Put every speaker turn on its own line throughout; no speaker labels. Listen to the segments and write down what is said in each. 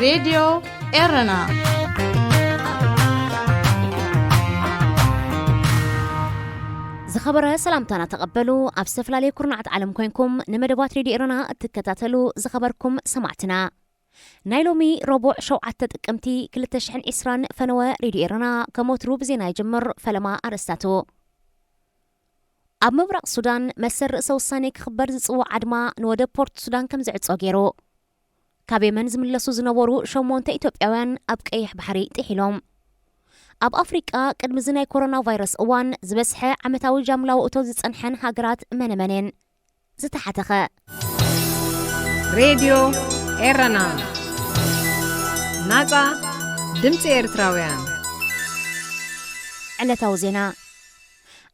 راديو إيرنا
زخبر سلامتنا تقبلوا أبسفل علي كرنعت عالم كوينكم نمدبات راديو إيرنا تكتاتلو زخبركم سمعتنا نايلومي ربع شوعة تقمتي كل تشحن إسران فنوى راديو إيرنا كموترو بزينا يجمر فلما أرستاتو أب مبرق السودان مسر سوساني كخبر زصوع عدما نودا بورت السودان كم زعت صغيرو كابي منزم اللسو زنورو شومونتا إتوبياوان أب كيح بحري تحيلوم أب أفريقيا قدم زناي كورونا فيروس أوان زبسحة عمتاوي جاملاو أتو زتصنحن هاجرات منمنين زتحتخ
راديو إيرنا ناقا دمت إيرتراويان
علتاو زينا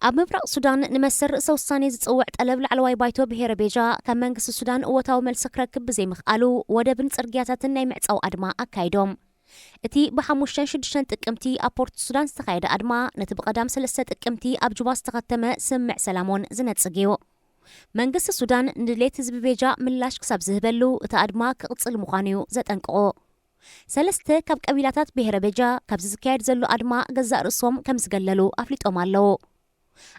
أب مبرق السودان نمسر سوساني زتصوع طلب لعلواي بايتو بهير بيجا كم منقس السودان قوتاو ملسكرة كب زي مخقالو ودبن صرقياتاتن ناي معصاو أدما أكايدوم اتي بحموشتن شدشتن تقمتي أبورت السودان استخايد أدما نتبقدام سلسة تقمتي أب جواز تغتم سمع سلامون زنت صقيو منقس السودان ندليت زب بيجا ملاش كساب زهبلو اتا أدما كقصل مخانيو زت أنقعو سلسة كاب قبيلاتات بهير بيجا كاب زكايد زلو أدما قزاء رسوم كم زقللو أفليت أمالو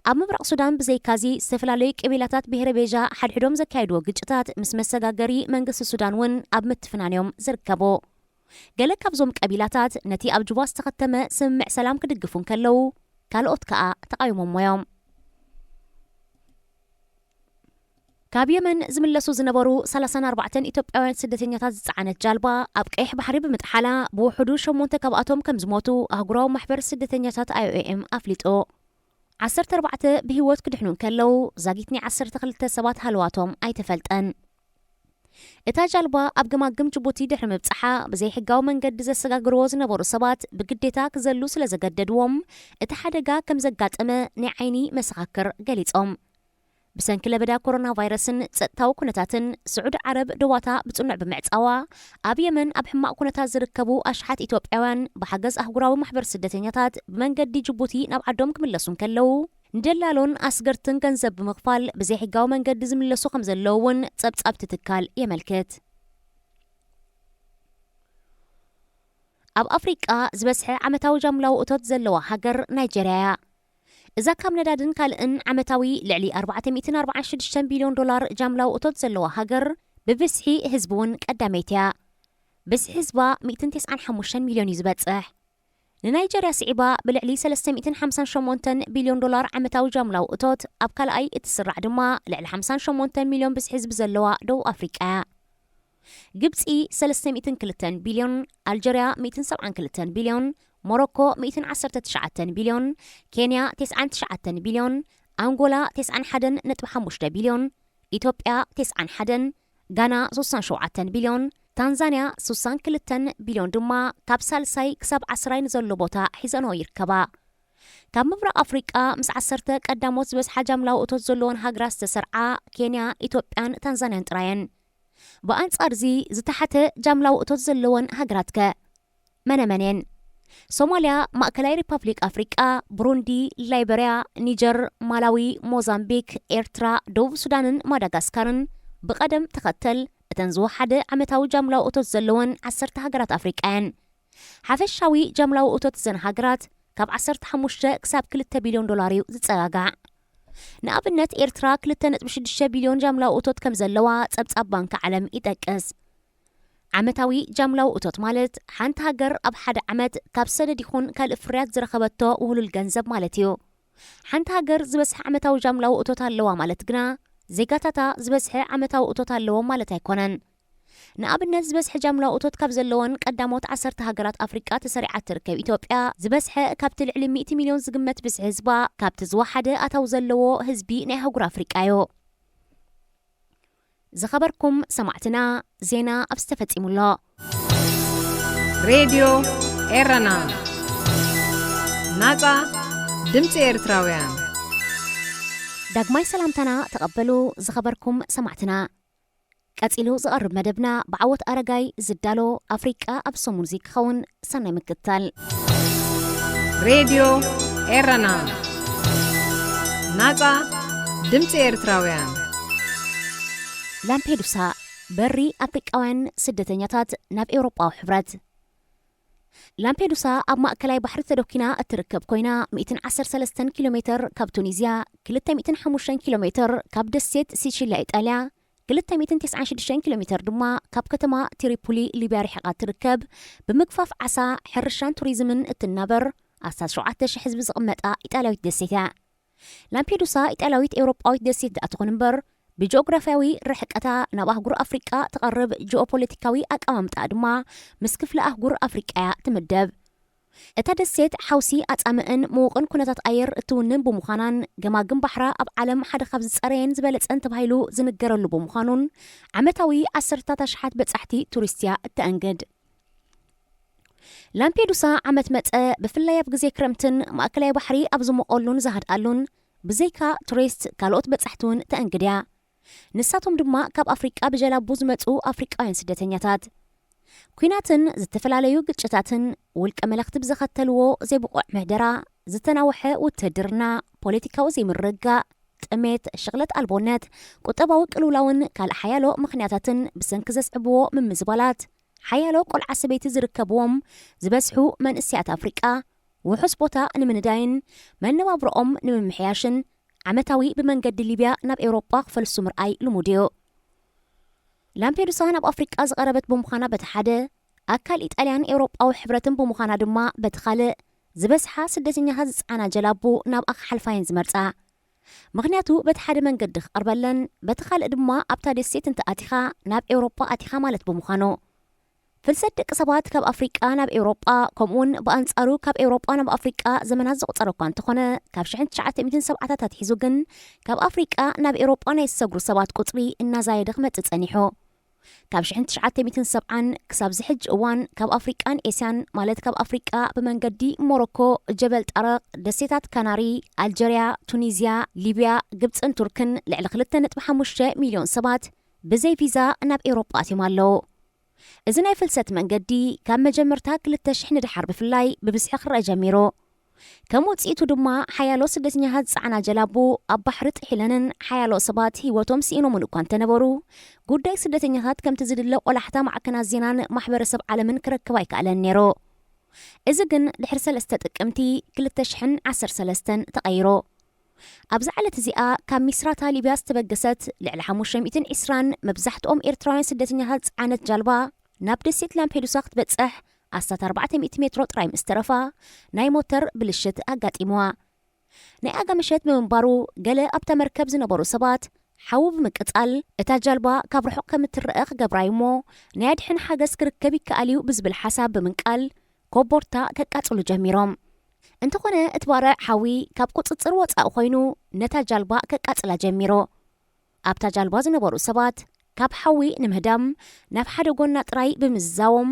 أب مبرق السودان بزي كازي استفلالي قبيلاتات بهير بيجا حدحدوم زكايدو قجتات مس مسقاقري منقس السودان ون أب متفنانيوم زركبو قالك كابزوم قبيلاتات نتي أب جواز تختم سمع سلام كدقفون كلو كالوت كأ تقايمهم ويوم كاب يمن زملسو زنبرو 34 إتوبياوان سدتنياتات زعانت جالبا أب كيح بحري بمتحالة بو حدود شمونتا كاباتهم كم زموتو أهقراو محبر سدتنياتات IOM أفليتو 14 بهيوت كدحنون كلو زاقيتني 12 سبات هلواتهم أي تفلتن إتا جالبا أب جماجم جبوتي دحر مبصحة بزي حقاو من قد زسقاقرو زنبرو سبات بقديتا كزلو سلزقددوهم إتا حدقا كم زقات أما نعيني مسخاكر قليتهم بسان كلا بدا كورونا فيروسن تسأتاو كونتاتن سعود عرب دواتا بتصنع بمعتاوا أب يمن أب حماق كونتا زركبو أشحات إتوبياوان بحقز أهقراو محبر سدتنياتات بمن قد جبوتي نبعدهم كملسون كلو ندلالون أسقرتن كنزب بمغفال بزي حقاو من قد زملسو خمزلوون تسابت تتكال يملكت أب أفريقيا زبسحة عمتاو جاملاو أتوت زلوا هاجر نيجيريا إذا كام ندادن كالإن عمتاوي لعلي 446 بليون دولار جاملاو أتوت زلوا هاجر ببسحي هزبون قداميتيا بس حزبا 295 مليون يزبطح نيجيريا صعيبة بلعلي 358 بليون دولار عمتاوي جاملاو أتوت أب كالأي اتسرع دما لعلي 58 مليون بس حزب زلوا دو أفريقيا جبسي 302 بليون ألجيريا 207 بليون موروكو 219 بليون كينيا 99 بليون أنغولا 91.5 بليون إثيوبيا 91 غانا 37 بليون تنزانيا 62 بليون دما كابسال ساي كسب 10 زلو بوتا حيزانو يركبا كاب مبرق أفريقيا مس 10 قداموت بس حجاملاو أتوت زلون هاجراس تسرعا كينيا إثيوبيان تنزانيان تراين بأنصار زي زتحت جاملاو أتوت زلون هاجراتك منين صوماليا مأكلاي ريبابليك أفريقيا بروندي ليبيريا نيجر مالاوي موزامبيك إيرترا دوب سودان ماداغاسكارن بقدم تختل تنزو حد عمتاو جاملاو أتوت زلون 10 هاجرات أفريقيان حافشاوي جاملاو أتوت زن هاجرات كاب 15 كساب 3 بليون دولاريو زتصاقع نابنت إيرترا 2.6 بليون جاملاو أتوت كم زلوا تسبب بانك عالم يتأكس عمتاوي جاملاو أتوت مالت حانت هاجر أب حد عمت كاب سنة ديخون كالإفريات زرخبتو وهلو الجنزب مالتيو حانت هاجر زبسح عمتاو جاملاو أتوت هاللوا مالت جنا زيقاتاتا زبسح عمتاو أتوت هاللوا مالت هيكونن نابنت زبسح جاملاو أتوت كاب زلون قداموت 10 هاجرات أفريقيا تسريعات تركب إثيوبيا زبسح كاب تلعلي 100 مليون زقمت بس حزبا كاب تزوحد أتاو زلو هزبي نيهاجر أفريقيايو زخبركم سمعتنا زينا أبستفت إمولا
راديو إيرنا ناقا دمت إيرتراويان
داقماي سلامتنا تقبلوا زخبركم سمعتنا قاتلو زقرب مدبنا بعوت أرقاي زدالو أفريقيا أبسو موزيك خون سنة مكتال
راديو إيرنا ناقا دمت إيرتراويان
لامبيدوسا በሪ ኣፍሪቃውያን ስደተኛታት ናብ ኤውሮጳዊ ሕብረት ላምፔዱሳ ኣብ ማእከላይ ባሕሪ ተደኪና እትርከብ ኮይና 113 ኪሎሜትር ካብ ቱኒዝያ 205 ኪሎሜትር ካብ ደሴት ሲቺልያ ኢጣልያ 296 ኪሎሜትር ድማ ካብ ከተማ ትሪፖሊ ሊብያ ርሒቓ ትርከብ ብምግፋፍ ዓሳ ሕርሻን ቱሪዝምን እትናበር 17,000 ህዝቢ ዝቕመጣ ኢጣልያዊት ደሴት እያ። ላምፔዱሳ ኢጣልያዊት ኤውሮጳዊት ደሴት ዳኣ ትኾን እምበር ብጂኦግራፊያዊ ርሕቀታ ናብ ኣህጉር ኣፍሪቃ ትቐርብ ጂኦፖለቲካዊ ኣቀማምጣ ድማ ምስ ክፍለ ኣህጉር ኣፍሪቃ እያ ትምደብ። እታ ደሴት ሓውሲ ኣጻምዕን ምዉቕን ኩነታት ኣየር እትውንን ብምዃናን ገማግም ባሕራ ኣብ ዓለም ሓደ ካብ ዝጸረየን ዝበለጸን ተባሂሉ ዝንገረሉ ብምዃኑን ዓመታዊ 10,000 በጻሕቲ ቱሪስትያ እተአንግድ። ላምፔዱሳ ዓመት መጸ ብፍላይ ኣብ ግዜ ክረምትን ማእከላይ ባሕሪ ኣብ ዝመቐሉን ዝሃድኣሉን ብዘይካ ቱሪስት ካልኦት በጻሕቲ እውን ተአንግድያ። ንሳቶም ድማ ካብ ኣፍሪቃ ብጀላቡ ዝመጹ ኣፍሪቃውያን ስደተኛታት ኩናትን ዝተፈላለዩ ግጭታትን ውልቀ መለኽቲ ብዘኸተልዎ ዘይብቑዕ ምሕደራ ዝተናውሐ ውትድርና ፖለቲካዊ ዘይምርግጋእ ጥሜት ሽቕለት ኣልቦነት ቁጠባዊ ቅልውላውን ካልእ ሓያሎ ምኽንያታትን ብሰንኪ ዘስዕብዎ ምምዝባላት ሓያሎ ቆልዓ ሰበይቲ ዝርከብዎም ዝበዝሑ መንእስያት ኣፍሪቃ ውሑስ ቦታ ንምንዳይን መነባብሮኦም ንምምሕያሽን ዓመታዊ ብመንገዲ ሊብያ ናብ ኤውሮጳ ክፈልሱ ምርኣይ ልሙድ እዩ። ላምፔዱሳ ናብ ኣፍሪቃ ዝቐረበት ብምዃና በቲ ሓደ ኣካል ኢጣልያን ኤውሮጳዊ ሕብረትን ብምዃና ድማ በቲ ካልእ ዝበዝሓ ስደተኛታት ዝፀዓና ጀላቡ ናብ ኣኽሓልፋየን ዝመርፃ ምኽንያቱ በቲ ሓደ መንገዲ ክቐርበለን በቲ ካልእ ድማ ኣብታ ደሴት እንተኣቲኻ ናብ ኤውሮጳ ኣቲኻ ማለት ብምዃኑ ፍልሰት ደቂ ሰባት ካብ ኣፍሪቃ ናብ ኤውሮጳ ከምኡውን ብኣንጻሩ ካብ ኤውሮጳ ናብ ኣፍሪቃ ዘመናት ዘቑፀረ እኳ እንተኾነ ካብ 1970ታት ኣትሒዙ ግን ካብ ኣፍሪቃ ናብ ኤውሮጳ ናይ ዝሰግሩ ሰባት ቁፅሪ እናዛየደ ክመፅእ ፀኒሑ። ካብ 1970 ክሳብ ዝሕጂ እዋን ካብ ኣፍሪቃን ኤስያን ማለት ካብ ኣፍሪቃ ብመንገዲ ሞሮኮ፣ ጀበል ጣረቕ፣ ደሴታት ካናሪ፣ ኣልጀርያ፣ ቱኒዝያ፣ ሊብያ፣ ግብፅን ቱርክን ልዕሊ 2.5 ሚልዮን ሰባት ብዘይ ቪዛ ናብ ኤውሮጳ ኣትዮም ኣለዉ። እዚ ናይ ፍልሰት መንገዲ ካብ መጀመርታ 2000 ንድሓር ብፍላይ ብብዝሒ ክረአ ጀሚሩ። ከም ውፅኢቱ ድማ ሓያሎ ስደተኛታት ዝፀዓና ጀላቡ ኣብ ባሕሪ ጥሒለንን ሓያሎ ሰባት ሂወቶም ስኢኖምን እኳ እንተነበሩ ጉዳይ ስደተኛታት ከምቲ ዝድለ ቆላሕታ ማዕከናት ዜናን ማሕበረሰብ ዓለምን ክረክብ ኣይከኣለን ነይሩ። እዚ ግን ድሕሪ 3 ጥቅምቲ 2013 ተቐይሮ። ኣብዚ ዓለት እዚኣ ካብ ሚስራታ ሊብያ ዝተበገሰት ልዕሊ 520 መብዛሕትኦም ኤርትራውያን ስደተኛታት ዝዓነት ጃልባ ናብ ደሴት ላምፔዱሳ ክትበፅሕ 1400 ሜትሮ ጥራይ ምስ ተረፋ ናይ ሞተር ብልሽት ኣጋጢምዋ። ናይ ኣጋመሸት ብምንባሩ ገለ ኣብታ መርከብ ዝነበሩ ሰባት ሓዊ ብምቅፃል እታ ጃልባ ካብ ርሑቕ ከም እትረአ ክገብራ እሞ ናይ ኣድሕን ሓገዝ ክርከብ ይከኣል እዩ ብዝብል ሓሳብ ብምንቃል ኮቦርታ ከቃፅሉ ጀሚሮም። እንተኾነ እቲ ባርዕ ሓዊ ካብ ቁፅፅር ወፃኢ ኮይኑ ነታ ጃልባ ከቃፅላ ጀሚሮ። ኣብታ ጃልባ ዝነበሩ ሰባት ካብ ሓዊ ንምህዳም ናብ ሓደ ጎና ጥራይ ብምዝዛዎም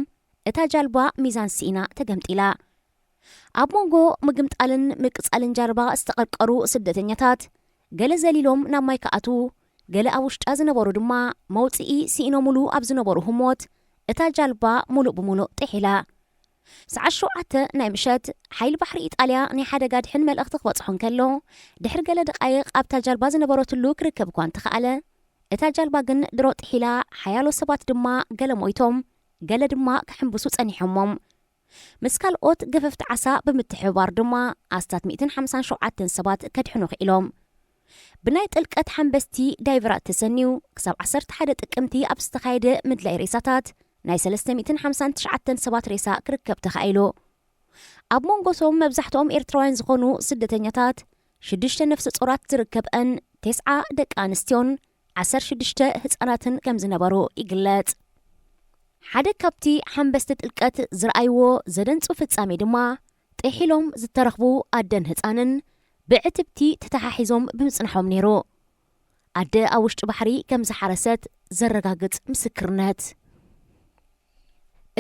እታ ጃልባ ሚዛን ሲኢና ተገምጢላ። ኣብ መንጎ ምግምጣልን ምቅፃልን ጃልባ ዝተቐርቀሩ ስደተኛታት ገለ ዘሊሎም ናብ ማይ ከኣቱ ገለ ኣብ ውሽጣ ዝነበሩ ድማ መውፅኢ ሲኢኖሙሉ ኣብ ዝነበሩ ህሞት እታ ጃልባ ሙሉእ ብሙሉእ ጥሒላ። ሰዓት 7 ናይ ምሸት ሓይሊ ባሕሪ ኢጣልያ ናይ ሓደጋ ድሕን መልእኽቲ ክበፅሖ እንከሎ ድሕሪ ገለ ደቃይቕ ኣብታ ጃልባ ዝነበረትሉ ክርከብ እኳ እንተኸኣለ እታ ጃልባ ግን ድሮ ጥሒላ ሓያሎ ሰባት ድማ ገለ ሞይቶም ገለ ድማ ክሕንብሱ ፀኒሖሞም። ምስ ካልኦት ገፈፍቲ ዓሳ ብምትሕብባር ድማ ኣስታት 157 ሰባት ከድሕኑ ክኢሎም። ብናይ ጥልቀት ሓንበስቲ ዳይቨራት ተሰኒዩ ክሳብ 11 ጥቅምቲ ኣብ ዝተኻየደ ምድላይ ሬሳታት ናይ 359 ሰባት ሬሳ ክርከብ ተኻኢሉ። ኣብ መንጎቶም መብዛሕትኦም ኤርትራውያን ዝኾኑ ስደተኛታት 6 ነፍሲ ጾራት ዝርከብአን 9 ደቂ ኣንስትዮን 16 ህፃናትን ከም ዝነበሩ ይግለጽ። ሓደ ካብቲ ሓንበስቲ ጥልቀት ዝረኣይዎ ዘደንፁ ፍጻሜ ድማ ጥሒሎም ዝተረኽቡ ኣደን ህፃንን ብዕትብቲ ተተሓሒዞም ብምጽንሖም ነይሩ። ኣደ ኣብ ውሽጢ ባሕሪ ከም ዝሓረሰት ዘረጋግጽ ምስክርነት።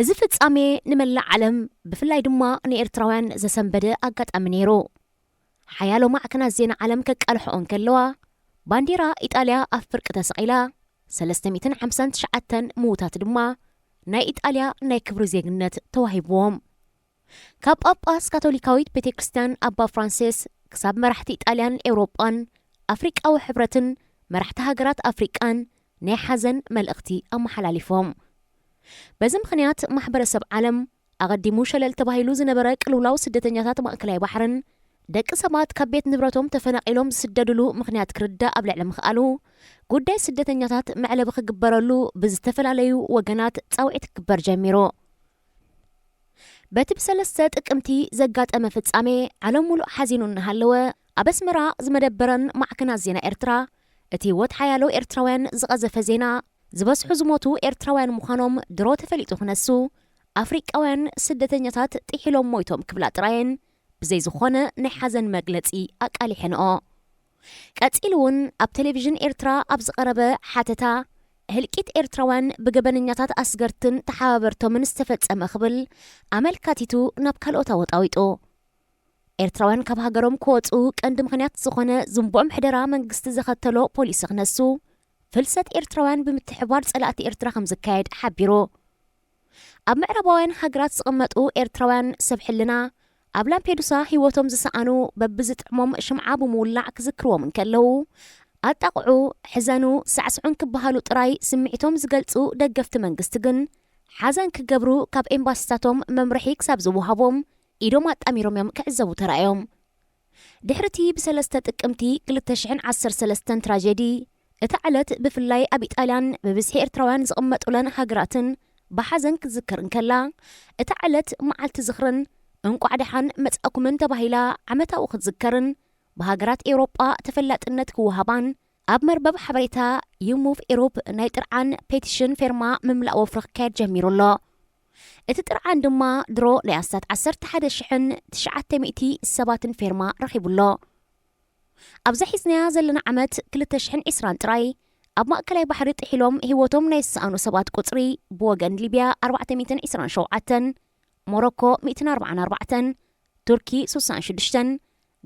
እዚ ፍጻሜ ንመላእ ዓለም ብፍላይ ድማ ንኤርትራውያን ዘሰንበደ ኣጋጣሚ ነይሩ። ሓያሎ ማዕከናት ዜና ዓለም ከቃልሕኦ እንከለዋ ባንዴራ ኢጣልያ ኣብ ፍርቂ ተሰቒላ 359 ምዉታት ድማ ናይ ኢጣልያ ናይ ክብሪ ዜግነት ተዋሂብዎም። ካብ ጳጳስ ካቶሊካዊት ቤተ ክርስቲያን ኣባ ፍራንሲስ ክሳብ መራሕቲ ኢጣልያን ኤውሮጳን ኣፍሪቃዊ ሕብረትን መራሕቲ ሃገራት ኣፍሪቃን ናይ ሓዘን መልእኽቲ ኣመሓላሊፎም በዚ ምኽንያት ማሕበረሰብ ዓለም ኣቐዲሙ ሸለል ተባሂሉ ዝነበረ ቅልውላው ስደተኛታት ማእከላይ ባሕርን ደቂ ሰባት ካብ ቤት ንብረቶም ተፈናቂሎም ዝስደድሉ ምኽንያት ክርዳእ ኣብ ልዕሊ ምኽኣሉ ጉዳይ ስደተኛታት መዕለቢ ክግበረሉ ብዝተፈላለዩ ወገናት ጻውዒት ክግበር ጀሚሩ በቲ ብሰለስተ ጥቅምቲ ዘጋጠመ ፍጻሜ ዓለም ሙሉእ ሓዚኑ እናሃለወ ኣብ ኣስመራ ዝመደበረን ማዕከናት ዜና ኤርትራ እቲ ወት ሓያሎ ኤርትራውያን ዝቐዘፈ ዜና ዝበስሑ ዝሞቱ ኤርትራውያን ምዃኖም ድሮ ተፈሊጡ ክነሱ ኣፍሪቃውያን ስደተኛታት ጥሒሎም ሞይቶም ክብላ ጥራየን ብዘይ ዝኾነ ናይ ሓዘን መግለጺ ኣቃሊሕንኦ ቀጺሉ እውን ኣብ ቴሌቪዥን ኤርትራ ኣብ ዝቐረበ ሓተታ ህልቂት ኤርትራውያን ብገበነኛታት ኣስገርትን ተሓባበርቶምን ዝተፈጸመ ክብል ኣመልካቲቱ ናብ ካልኦት ኣወጣዊጡ ኤርትራውያን ካብ ሃገሮም ክወፁ ቀንዲ ምኽንያት ዝኾነ ዝንቡዕ ምሕደራ መንግስቲ ዘኸተሎ ፖሊሲ ክነሱ ፍልሰት ኤርትራውያን ብምትሕባር ጸላእቲ ኤርትራ ከም ዝካየድ ሓቢሩ ኣብ ምዕራባውያን ሃገራት ዝቕመጡ ኤርትራውያን ሰብ ሕልና ኣብ ላምፔዱሳ ህይወቶም ዝሰኣኑ በብዝጥዕሞም ሽምዓ ብምውላዕ ክዝክርዎም እንከለዉ ኣጣቕዑ ሕዘኑ ሳዕስዑን ክበሃሉ ጥራይ ስምዒቶም ዝገልጹ ደገፍቲ መንግስቲ ግን ሓዘን ክገብሩ ካብ ኤምባሲታቶም መምርሒ ክሳብ ዝውሃቦም ኢዶም ኣጣሚሮም እዮም ክዕዘቡ ተራእዮም ድሕርቲ ብሰለስተ ጥቅምቲ 2013 ትራጀዲ እታ ዕለት ብፍላይ ኣብ ኢጣልያን ብብዝሒ ኤርትራውያን ዝቕመጡለን ሃገራትን ብሓዘን ክዝክር እንከላ እታ ዕለት መዓልቲ ዝኽርን እንቋዕ ደሓን መጻእኩምን ተባሂላ ዓመታዊ ክትዝከርን ብሃገራት ኤውሮጳ ተፈላጥነት ክወሃባን ኣብ መርበብ ሓበሬታ ዩሙቭ ኤሮፕ ናይ ጥርዓን ፔቲሽን ፌርማ ምምላእ ወፍሪ ክካየድ ጀሚሩሎ እቲ ጥርዓን ድማ ድሮ ናይ ኣስታት 11,900 ሰባትን ፌርማ ረኺቡሎ ኣብዛ ሒዝናያ ዘለና ዓመት 2020 ጥራይ ኣብ ማእከላይ ባሕሪ ጥሒሎም ህይወቶም ናይ ዝሰኣኑ ሰባት ቁፅሪ ብወገን ሊብያ 427 ሞሮኮ 144 ቱርኪ 66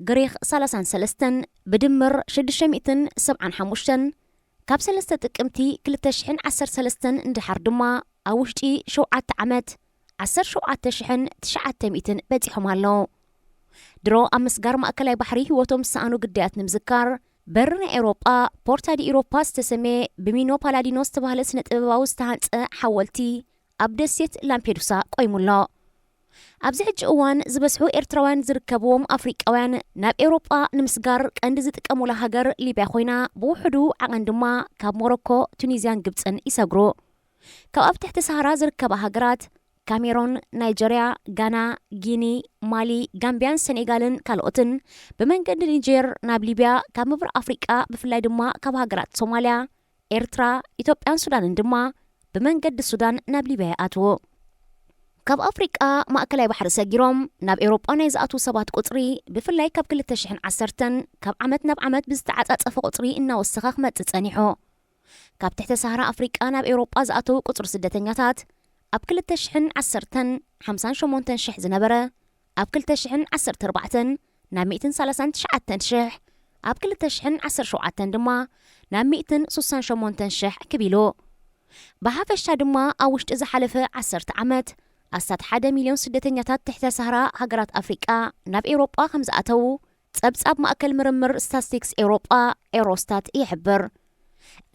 ግሪክ 33 ብድምር 675 ካብ 3 ጥቅምቲ 2013 እንድሓር ድማ ኣብ ውሽጢ 7 ዓመት 17,900 በፂሖም ኣለዉ ድሮ ኣብ ምስጋር ማእከላይ ባሕሪ ህይወቶም ዝሰኣኑ ግዳያት ንምዝካር በሪ ናይ ኤውሮጳ ፖርታ ዲ ኤውሮፓ ዝተሰመየ ብሚኖ ፓላዲኖ ዝተባህለ ስነ ጥበባዊ ዝተሃንፀ ሓወልቲ ኣብ ደሴት ላምፔዱሳ ቆይሙሎ ኣብዚ ሕጂ እዋን ዝበስሑ ኤርትራውያን ዝርከብዎም ኣፍሪቃውያን ናብ ኤውሮጳ ንምስጋር ቀንዲ ዝጥቀሙላ ሃገር ሊብያ ኮይና ብውሕዱ ዓቐን ድማ ካብ ሞሮኮ ቱኒዝያን ግብፅን ይሰግሩ ካብ ኣብ ትሕቲ ሰሃራ ዝርከባ ሃገራት ካሜሮን ናይጀርያ ጋና ጊኒ ማሊ ጋምቢያን ሴኔጋልን ካልኦትን ብመንገዲ ኒጀር ናብ ሊብያ ካብ ምብራቅ ኣፍሪቃ ብፍላይ ድማ ካብ ሃገራት ሶማልያ ኤርትራ ኢትዮጵያን ሱዳንን ድማ ብመንገዲ ሱዳን ናብ ሊብያ ይኣትዉ ካብ ኣፍሪቃ ማእከላይ ባሕሪ ሰጊሮም ናብ ኤውሮጳ ናይ ዝኣትዉ ሰባት ቁፅሪ ብፍላይ ካብ 2010 ካብ ዓመት ናብ ዓመት ብዝተዓጻጸፈ ቁፅሪ እናወሰኸ ክመጽእ ጸኒሑ ካብ ትሕቲ ሰሃራ ኣፍሪቃ ናብ ኤውሮጳ ዝኣተዉ ቁፅሪ ስደተኛታት ኣብ 2010 58,000 ዝነበረ ኣብ 2014 ናብ 139,000 ኣብ 2017 ድማ ናብ 168,000 ክቢሉ ብሓፈሻ ድማ ኣብ ውሽጢ ዝሓለፈ 10 ዓመት ኣስታት 1 ሚልዮን ስደተኛታት ትሕተ ሰሃራ ሃገራት ኣፍሪቃ ናብ ኤውሮጳ ከም ዝኣተዉ ጸብጻብ ማእከል ምርምር ስታቲስቲክስ ኤውሮጳ ኤውሮስታት ይሕብር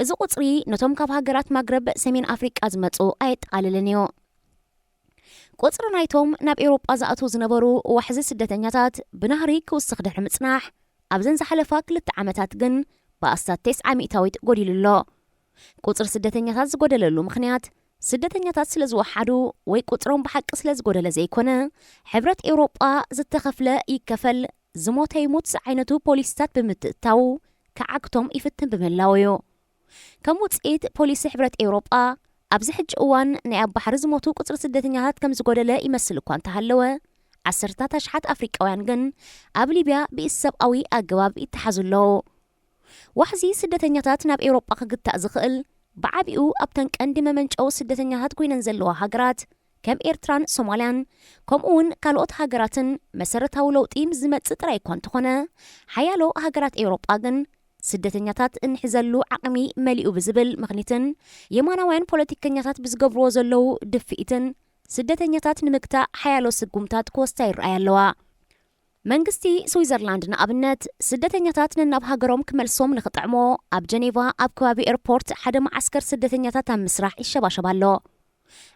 እዚ ቁፅሪ ነቶም ካብ ሃገራት ማግረብ ሰሜን ኣፍሪቃ ዝመፁ ኣየጠቃልልን እዩ ቁፅሪ ናይቶም ናብ ኤውሮጳ ዝኣትዉ ዝነበሩ ዋሕዚ ስደተኛታት ብናህሪ ክውስኽ ድሕሪ ምጽናሕ ኣብዘን ዝሓለፋ 2 ዓመታት ግን ብኣስታት 900 ጎዲሉሎ ቁፅሪ ስደተኛታት ዝጎደለሉ ምኽንያት ስደተኛታት ስለ ዝወሓዱ ወይ ቁፅሮም ብሓቂ ስለ ዝጎደለ ዘይኮነ ሕብረት ኤውሮጳ ዝተኸፍለ ይከፈል ዝሞተ ይሙት ዓይነቱ ፖሊሲታት ብምትእታው ከዓግቶም ይፍትን ብምላው እዩ ከም ውፅኢት ፖሊሲ ሕብረት ኤውሮጳ ኣብዚ ሕጂ እዋን ናይ ኣብ ባሕሪ ዝሞቱ ቁፅሪ ስደተኛታት ከም ዝጎደለ ይመስል እኳ እንተሃለወ 10,000 ኣፍሪቃውያን ግን ኣብ ሊብያ ብሰብኣዊ ኣገባብ ይተሓዙለዉ ዋሕዚ ስደተኛታት ናብ ኤውሮጳ ክግታእ ዝኽእል ብዓቢኡ ኣብተን ቀንዲ መመንጨው ስደተኛታት ኮይነን ዘለዋ ሃገራት ከም ኤርትራን ሶማልያን ከምኡውን ካልኦት ሃገራትን መሰረታዊ ለውጢ ዝመጽእ ጥራይ እኳ እንተኾነ ሓያሎ ሃገራት ኤውሮጳ ግን ስደተኛታት እንሕዘሉ ዓቕሚ መሊኡ ብዝብል ምኽኒትን የማናውያን ፖለቲከኛታት ብዝገብርዎ ዘለዉ ድፍኢትን ስደተኛታት ንምግታእ ሓያሎ ስጉምታት ክወስታ ይረኣያ ኣለዋ መንግስቲ ስዊዘርላንድ ንኣብነት ስደተኛታት ናብ ሃገሮም ክመልሶም ንኽጥዕሞ ኣብ ጀኔቫ ኣብ ከባቢ ኤርፖርት ሓደ ማዓስከር ስደተኛታት ኣብ ምስራሕ ይሸባሸብ ኣሎ።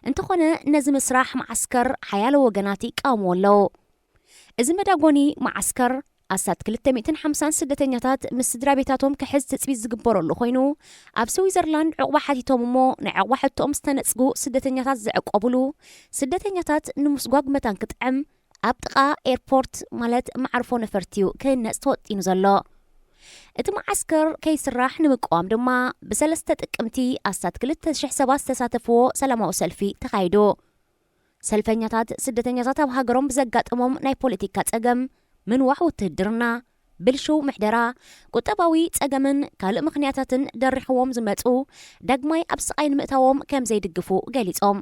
እንተኾነ ነዚ ምስራሕ ማዓስከር ሓያሎ ወገናት ይቃወምዎ ኣለዉ። እዚ መዳጎኒ ማዓስከር ኣሳት 250 ስደተኛታት ምስ ስድራ ቤታቶም ክሕዝ ትፅቢት ዝግበረሉ ኮይኑ ኣብ ስዊዘርላንድ ዕቑባ ሓቲቶም እሞ ናይ ዕቑባ ሕቶኦም ዝተነፅጉ ስደተኛታት ዝዕቆብሉ ስደተኛታት ንምስጓግ መታን ክጥዕም ኣብ ጥቓ ኤርፖርት ማለት ማዕርፎ ነፈርቲዩ ክህነፅ ተወጢኑ ዘሎ። እቲ ማዓስከር ከይስራሕ ንምቃወም ድማ ብ3 ጥቅምቲ ኣሳት 2,000 ሰባት ዝተሳተፍዎ ሰላማዊ ሰልፊ ተኻይዱ። ሰልፈኛታት ስደተኛታት ኣብ ሃገሮም ብዘጋጠሞም ናይ ፖለቲካ ፀገም ምንዋሕ ውትድርና ብልሽው ምሕደራ ቁጠባዊ ፀገምን ካልእ ምኽንያታትን ደሪሕዎም ዝመፁ ዳግማይ ኣብ ስቃይ ንምእታዎም ከም ዘይድግፉ ገሊፆም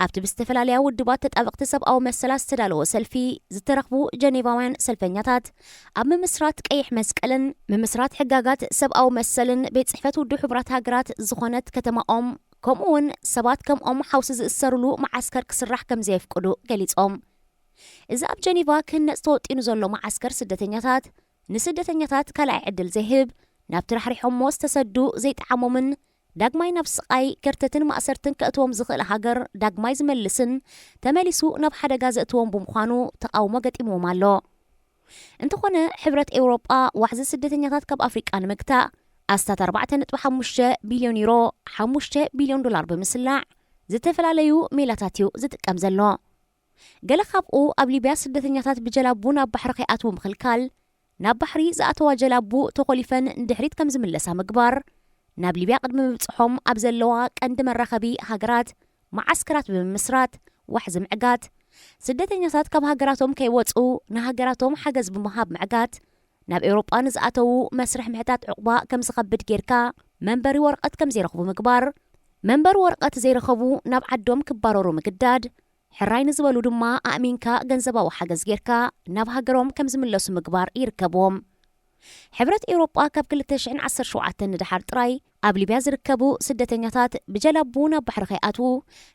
ኣብቲ ብዝተፈላለያ ውድባት ተጣበቕቲ ሰብኣዊ መሰላት ዝተዳለወ ሰልፊ ዝተረኽቡ ጀኔቫውያን ሰልፈኛታት ኣብ ምምስራት ቀይሕ መስቀልን ምምስራት ሕጋጋት ሰብኣዊ መሰልን ቤት ጽሕፈት ውድብ ሕብራት ሃገራት ዝኾነት ከተማኦም ከምኡውን ሰባት ከምኦም ሓውሲ ዝእሰሩሉ ማዓስከር ክስራሕ ከም ዘይፍቅዱ ገሊፆም እዚ ኣብ ጀኔቫ ክህነፅ ተወጢኑ ዘሎ ማዓስከር ስደተኛታት ንስደተኛታት ካልኣይ ዕድል ዘይህብ ናብ ትራሕሪሖሞ ዝተሰዱ ዘይጠዓሞምን ዳግማይ ናብ ስቃይ ከርተትን ማእሰርትን ከእትዎም ዝኽእል ሃገር ዳግማይ ዝመልስን ተመሊሱ ናብ ሓደጋ ዘእትዎም ብምዃኑ ተቃውሞ ገጢምዎም ኣሎ። እንተኾነ ሕብረት ኤውሮጳ ዋሕዚ ስደተኛታት ካብ ኣፍሪቃ ንምግታእ ኣስታት 4.5 ቢልዮን ዩሮ 5 ቢልዮን ዶላር ብምስላዕ ዝተፈላለዩ ሜላታት እዩ ዝጥቀም ዘሎ። ገለ ካብኡ ኣብ ሊብያ ስደተኛታት ብጀላቡ ናብ ባሕሪ ከይኣትዉ ምኽልካል ናብ ባሕሪ ዝኣተዋ ጀላቡ ተኾሊፈን ንድሕሪት ከም ዝምለሳ ምግባር ናብ ሊብያ ቅድሚ ምብፅሖም ኣብ ዘለዋ ቀንዲ መራኸቢ ሃገራት ማዓስከራት ብምስራት ዋሕዚ ምዕጋት ስደተኛታት ካብ ሃገራቶም ከይወፁ ንሃገራቶም ሓገዝ ብምሃብ ምዕጋት ናብ ኤውሮጳ ንዝኣተዉ መስርሕ ምሕታት ዕቑባ ከም ዝኸብድ ጌርካ መንበሪ ወረቐት ከም ዘይረኽቡ ምግባር መንበሪ ወረቐት ዘይረኸቡ ናብ ዓዶም ክባረሩ ምግዳድ ሕራይ ንዝበሉ ድማ ኣእሚንካ ገንዘባዊ ሓገዝ ጌርካ ናብ ሃገሮም ከም ዝምለሱ ምግባር ይርከብዎም። ሕብረት ኤውሮጳ ካብ 2017 ንድሓር ጥራይ ኣብ ሊብያ ዝርከቡ ስደተኛታት ብጀላቡ ናብ ባሕሪ ከይኣትዉ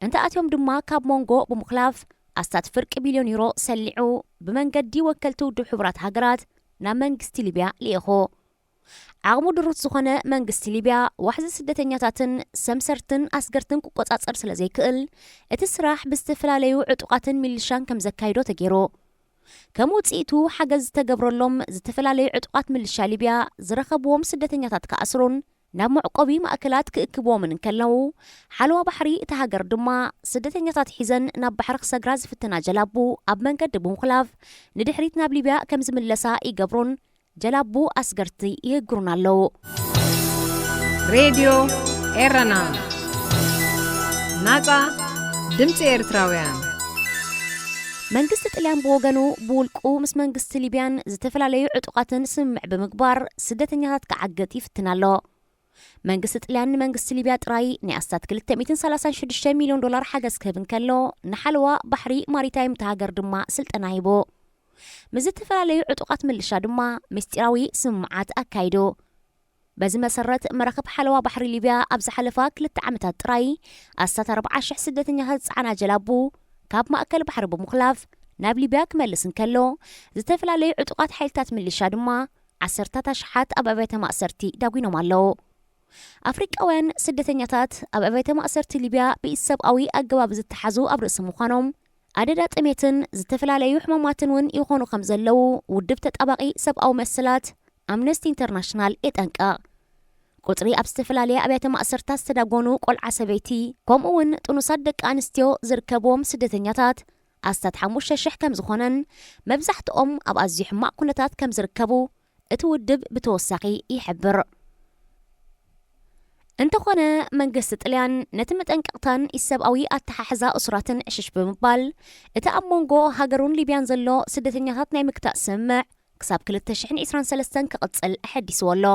እንተኣትዮም ድማ ካብ ሞንጎ ብምኽላፍ ኣስታት ፍርቂ ቢልዮን ዩሮ ሰሊዑ ብመንገዲ ወከልቲ ውድብ ሕብራት ሃገራት ናብ መንግስቲ ሊብያ ልኢኹ። ዓቕሙ ድሩት ዝኾነ መንግስቲ ሊብያ ዋሕዚ ስደተኛታትን ሰምሰርትን ኣስገርትን ክቆፃፀር ስለ ዘይክእል እቲ ስራሕ ብዝተፈላለዩ ዕጡቃትን ሚሊሻን ከም ዘካይዶ ተገይሩ። ከም ውፅኢቱ ሓገዝ ዝተገብረሎም ዝተፈላለዩ ዕጡቃት ሚሊሻ ሊብያ ዝረኸብዎም ስደተኛታት ከኣስሩን ናብ መዕቆቢ ማእከላት ክእክብዎምን እንከለዉ ሓለዋ ባሕሪ እቲ ሃገር ድማ ስደተኛታት ሒዘን ናብ ባሕሪ ክሰግራ ዝፍትና ጀላቡ ኣብ መንገዲ ብምኽላፍ ንድሕሪት ናብ ሊብያ ከም ዝምለሳ ይገብሩን ጀላቡ ኣስገርቲ ይህግሩን ኣለዉ።
ሬድዮ ኤረና ናጻ ድምፂ ኤርትራውያን
መንግስቲ ጣልያን ብወገኑ ብውልቁ ምስ መንግስቲ ሊብያን ዝተፈላለዩ ዕጡቃትን ስምምዕ ብምግባር ስደተኛታት ክዓግት ይፍትን ኣሎ። መንግስቲ ጣልያን ንመንግስቲ ሊብያ ጥራይ ንኣስታት 236 ሚልዮን ዶላር ሓገዝ ክህብ እንከሎ ንሓለዋ ባሕሪ ማሪታይም ተሃገር ድማ ስልጠና ሂቦ። ምስ ዝተፈላለዩ ዕጡቃት ምልሻ ድማ ምስጢራዊ ስምምዓት ኣካይዱ። በዚ መሰረት መራኸብ ሓለዋ ባሕሪ ሊብያ ኣብ ዝሓለፋ 2 ዓመታት ጥራይ ኣስታት 40,000 ስደተኛታት ፃዕና ጀላቡ ካብ ማእከል ባሕሪ ብምኽላፍ ናብ ሊብያ ክመልስ እንከሎ ዝተፈላለዩ ዕጡቃት ሓይልታት ምልሻ ድማ 10,000 ኣብ ኣብያተ ማእሰርቲ ዳጉኖም ኣለዉ። ኣፍሪቃውያን ስደተኛታት ኣብ ኣብያተ ማእሰርቲ ሊብያ ብኢሰብኣዊ ኣገባብ ዝተሓዙ ኣብ ርእሲ ምዃኖም ኣደዳ ጥሜትን ዝተፈላለዩ ሕማማትን እውን ይኾኑ ከም ዘለዉ ውድብ ተጣባቂ ሰብኣዊ መሰላት ኣምነስቲ ኢንተርናሽናል የጠንቀቕ። ቁጥሪ ኣብ ዝተፈላለየ ኣብያተ ማእሰርታት ዝተዳጎኑ ቆልዓ ሰበይቲ ከምኡውን ጥኑሳት ደቂ ኣንስትዮ ዝርከብዎም ስደተኛታት ኣስታት 5,000 ከም ዝኾነን መብዛሕትኦም ኣብ ኣዝዩ ሕማቕ ኩነታት ከም ዝርከቡ እቲ ውድብ ብተወሳኺ ይሕብር። እንተኾነ መንግስቲ ጣልያን ነቲ መጠንቀቕታን ኢሰብኣዊ ኣተሓሕዛ እስራትን ዕሽሽ ብምባል እቲ ኣብ ሞንጎ ሃገሩን ሊብያን ዘሎ ስደተኛታት ናይ ምግታእ ስምምዕ ክሳብ 2023 ክቕፅል ኣሐዲስዎ ኣሎ።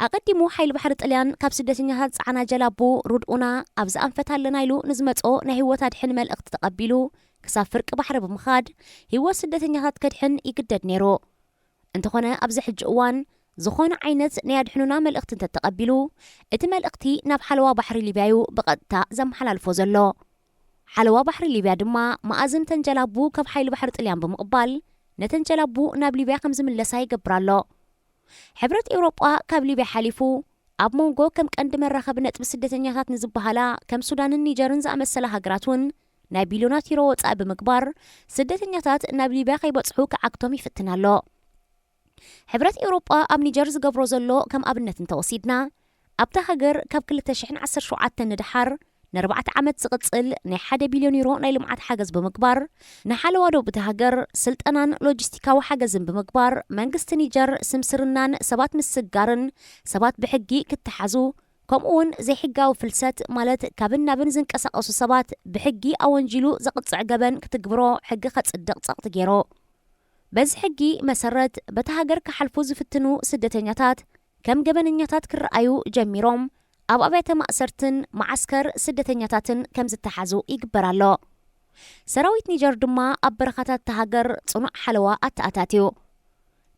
ኣቐዲሙ ሓይሊ ባሕሪ ጣልያን ካብ ስደተኛታት ፃዕና ጀላቡ ሩድኡና ኣብ ዝኣንፈት ኣለና ኢሉ ንዝመጾ ናይ ህይወት ኣድሕን መልእኽቲ ተቐቢሉ ክሳብ ፍርቂ ባሕሪ ብምኻድ ህይወት ስደተኛታት ከድሕን ይግደድ ነይሩ። እንተኾነ ኣብዚ ሕጂ እዋን ዝኾነ ዓይነት ናይ ኣድሕኑና መልእኽቲ እንተተቐቢሉ እቲ መልእኽቲ ናብ ሓለዋ ባሕሪ ሊብያዩ ብቐጥታ ዘመሓላልፎ ዘሎ። ሓለዋ ባሕሪ ሊብያ ድማ መኣዝን ተንጀላቡ ካብ ሓይሊ ባሕሪ ጣልያን ብምቕባል ነተንጀላቡ ናብ ሊብያ ከም ዝምለሳ ይገብራሎ ሕብረት ኤውሮጳ ካብ ሊብያ ሓሊፉ ኣብ ሞንጎ ከም ቀንዲ መራኸቢ ነጥቢ ስደተኛታት ንዝበሃላ ከም ሱዳንን ኒጀርን ዝኣመሰለ ሃገራት እውን ናይ ቢልዮናት ዩሮ ወጻኢ ብምግባር ስደተኛታት ናብ ሊብያ ከይበጽሑ ክዓክቶም ይፍትናሎ ሕብረት ኤውሮጳ ኣብ ኒጀር ዝገብሮ ዘሎ ከም ኣብነት እንተወሲድና ኣብታ ሃገር ካብ 2017 ንድሓር ን4 ዓመት ዝቕጽል ናይ 1 ቢልዮን ዩሮ ናይ ልምዓት ሓገዝ ብምግባር ንሓለዋ ደቡብ እቲ ሃገር ስልጠናን ሎጂስቲካዊ ሓገዝን ብምግባር መንግስቲ ኒጀር ስምስርናን ሰባት ምስጋርን ሰባት ብሕጊ ክትሓዙ ከምኡውን ዘይሕጋዊ ፍልሰት ማለት ካብን ናብን ዝንቀሳቐሱ ሰባት ብሕጊ ኣወንጂሉ ዘቕጽዕ ገበን ክትግብሮ ሕጊ ከጽድቕ ጸቕቲ ገይሮ በዚ ሕጊ መሰረት በታ ሃገር ክሓልፉ ዝፍትኑ ስደተኛታት ከም ገበነኛታት ክረኣዩ ጀሚሮም ኣብ ኣብያተ ማእሰርትን ማዓስከር ስደተኛታትን ከም ዝተሓዙ ይግበራሎ ሰራዊት ኒጀር ድማ ኣብ በረኻታት ተሃገር ጽኑዕ ሓለዋ ኣተኣታትዩ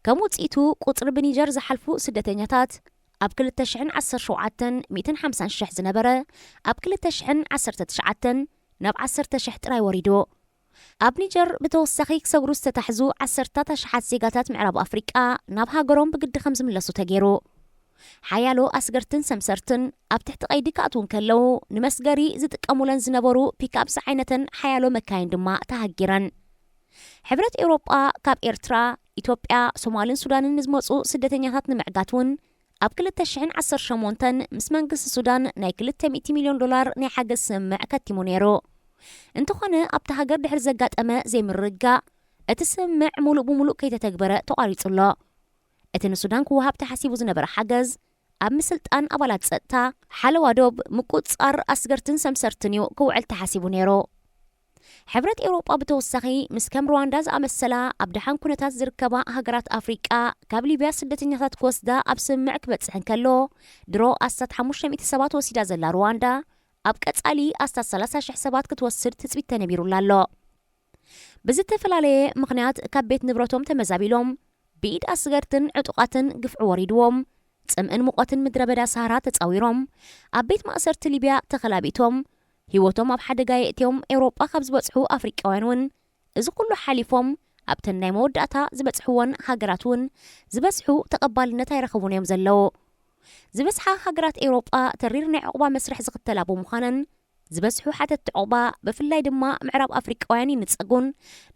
ከም ውጽኢቱ ቁጽሪ ብኒጀር ዝሓልፉ ስደተኛታት ኣብ 2017 150,000 ዝነበረ ኣብ 2019 ናብ 10,000 ጥራይ ወሪዱ ኣብ ኒጀር ብተወሳኺ ክሰግሩ ዝተታሕዙ 10,000 ዜጋታት ምዕራብ ኣፍሪቃ ናብ ሃገሮም ብግዲ ከም ዝምለሱ ተገይሩ ሓያሎ ኣስገርትን ሰምሰርትን ኣብ ትሕቲ ቀይዲ ከኣትውን ከለው ንመስገሪ ዝጥቀሙለን ዝነበሩ ፒክኣፕስ ዓይነተን ሓያሎ መካይን ድማ ተሃጊረን ሕብረት ኤውሮጳ ካብ ኤርትራ ኢትዮጵያ ሶማልን ሱዳንን ንዝመፁ ስደተኛታት ንምዕጋት እውን ኣብ 2018 ምስ መንግስቲ ሱዳን ናይ $200 ሚልዮን ናይ ሓገዝ ስምምዕ ከቲሙ ነይሩ እንተኾነ ኣብቲ ሃገር ድሕሪ ዘጋጠመ ዘይምርግጋእ እቲ ስምምዕ ሙሉእ ብሙሉእ ከይተተግበረ ተቋሪጹሎ እቲ ንሱዳን ክወሃብ ተሓሲቡ ዝነበረ ሓገዝ ኣብ ምስልጣን ኣባላት ጸጥታ ሓለዋ ዶብ ምቁጽጻር ኣስገርትን ሰምሰርትን እዩ ክውዕል ተሓሲቡ ነይሩ ሕብረት ኤውሮጳ ብተወሳኺ ምስ ከም ሩዋንዳ ዝኣመሰላ ኣብ ድሓን ኩነታት ዝርከባ ሃገራት ኣፍሪቃ ካብ ሊብያ ስደተኛታት ክወስዳ ኣብ ስምምዕ ክበጽሕን ከሎ ድሮ ኣስታት 500 ሰባት ወሲዳ ዘላ ሩዋንዳ ኣብ ቀጻሊ ኣስታት 30,000 ሰባት ክትወስድ ትጽቢት ተነቢሩላ ኣሎ ብዝተፈላለየ ምኽንያት ካብ ቤት ንብረቶም ተመዛቢሎም ብኢድ ኣስገርትን ዕጡቓትን ግፍዒ ወሪድዎም ጽምእን ሙቐትን ምድረ በዳ ሳሃራ ተጻዊሮም ኣብ ቤት ማእሰርቲ ሊብያ ተኸላቢቶም ህይወቶም ኣብ ሓደጋ የእትዮም ኤውሮጳ ካብ ዝበጽሑ ኣፍሪቃውያን እውን እዚ ኩሉ ሓሊፎም ኣብተን ናይ መወዳእታ ዝበጽሕዎን ሃገራት እውን ዝበጽሑ ተቐባልነት ኣይረኸቡን እዮም ዘለዉ ዝበጽሓ ሃገራት ኤውሮጳ ተሪር ናይ ዕቑባ መስርሕ ዝኽተላ ብምዃነን ዝበጽሑ ሓተቲ ዕቑባ ብፍላይ ድማ ምዕራብ ኣፍሪቃውያን ይንጸጉን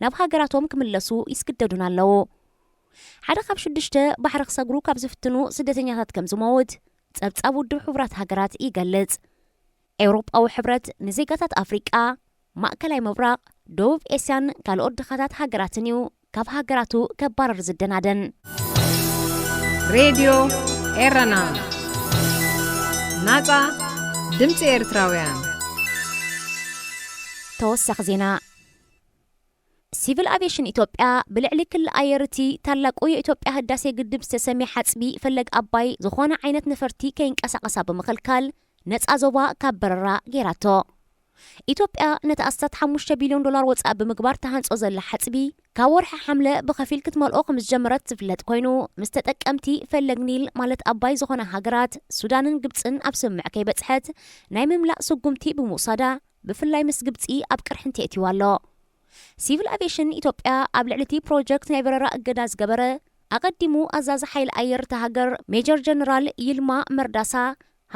ናብ ሃገራቶም ክምለሱ ይስግደዱን ኣለዉ ሓደ ካብ 6 ባሕሪ ክሰግሩ ካብ ዝፍትኑ ስደተኛታት ከም ዝመውት ጸብጻብ ውድብ ሕቡራት ሃገራት ይገልጽ ኤውሮጳዊ ሕብረት ንዜጋታት ኣፍሪቃ ማእከላይ ምብራቕ ደቡብ ኤስያን ካልኦት ድኻታት ሃገራትን እዩ ካብ ሃገራቱ ከባረር ዝደናደን
ሬድዮ ኤረና ናጻ ድምፂ ኤርትራውያን
ተወሳኺ ዜና ሲቪል አቪዬሽን ኢትዮጵያ ብልዕሊ ክልል ኣየርቲ ታላቁ የኢትዮጵያ ህዳሴ ግድብ ዝተሰሚየ ሓጽቢ ፈለግ ኣባይ ዝኾነ ዓይነት ነፈርቲ ከይንቀሳቐሳ ብምኽልካል ነፃ ዞባ ካብ በረራ ገይራቶ ኢትዮጵያ ነቲ ኣስታት $5 ቢልዮን ወጻኢ ብምግባር ተሃንጾ ዘላ ሓጽቢ ካብ ወርሒ ሓምለ ብኸፊል ክትመልኦ ከም ዝጀመረት ዝፍለጥ ኮይኑ ምስ ተጠቀምቲ ፈለግ ኒል ማለት ኣባይ ዝኾነ ሃገራት ሱዳንን ግብፅን ኣብ ስምምዕ ከይበጽሐት ናይ ምምላእ ስጉምቲ ብምውሳዳ ብፍላይ ምስ ግብፂ ኣብ ቅርሕንቲ የእትይዋ ኣሎ ሲቪል አቪዬሽን ኢትዮጵያ ኣብ ልዕሊ እቲ ፕሮጀክት ናይ በረራ እገዳ ዝገበረ ኣቐዲሙ ኣዛዚ ሓይሊ ኣየር እታ ሃገር ሜጀር ጀነራል ይልማ መርዳሳ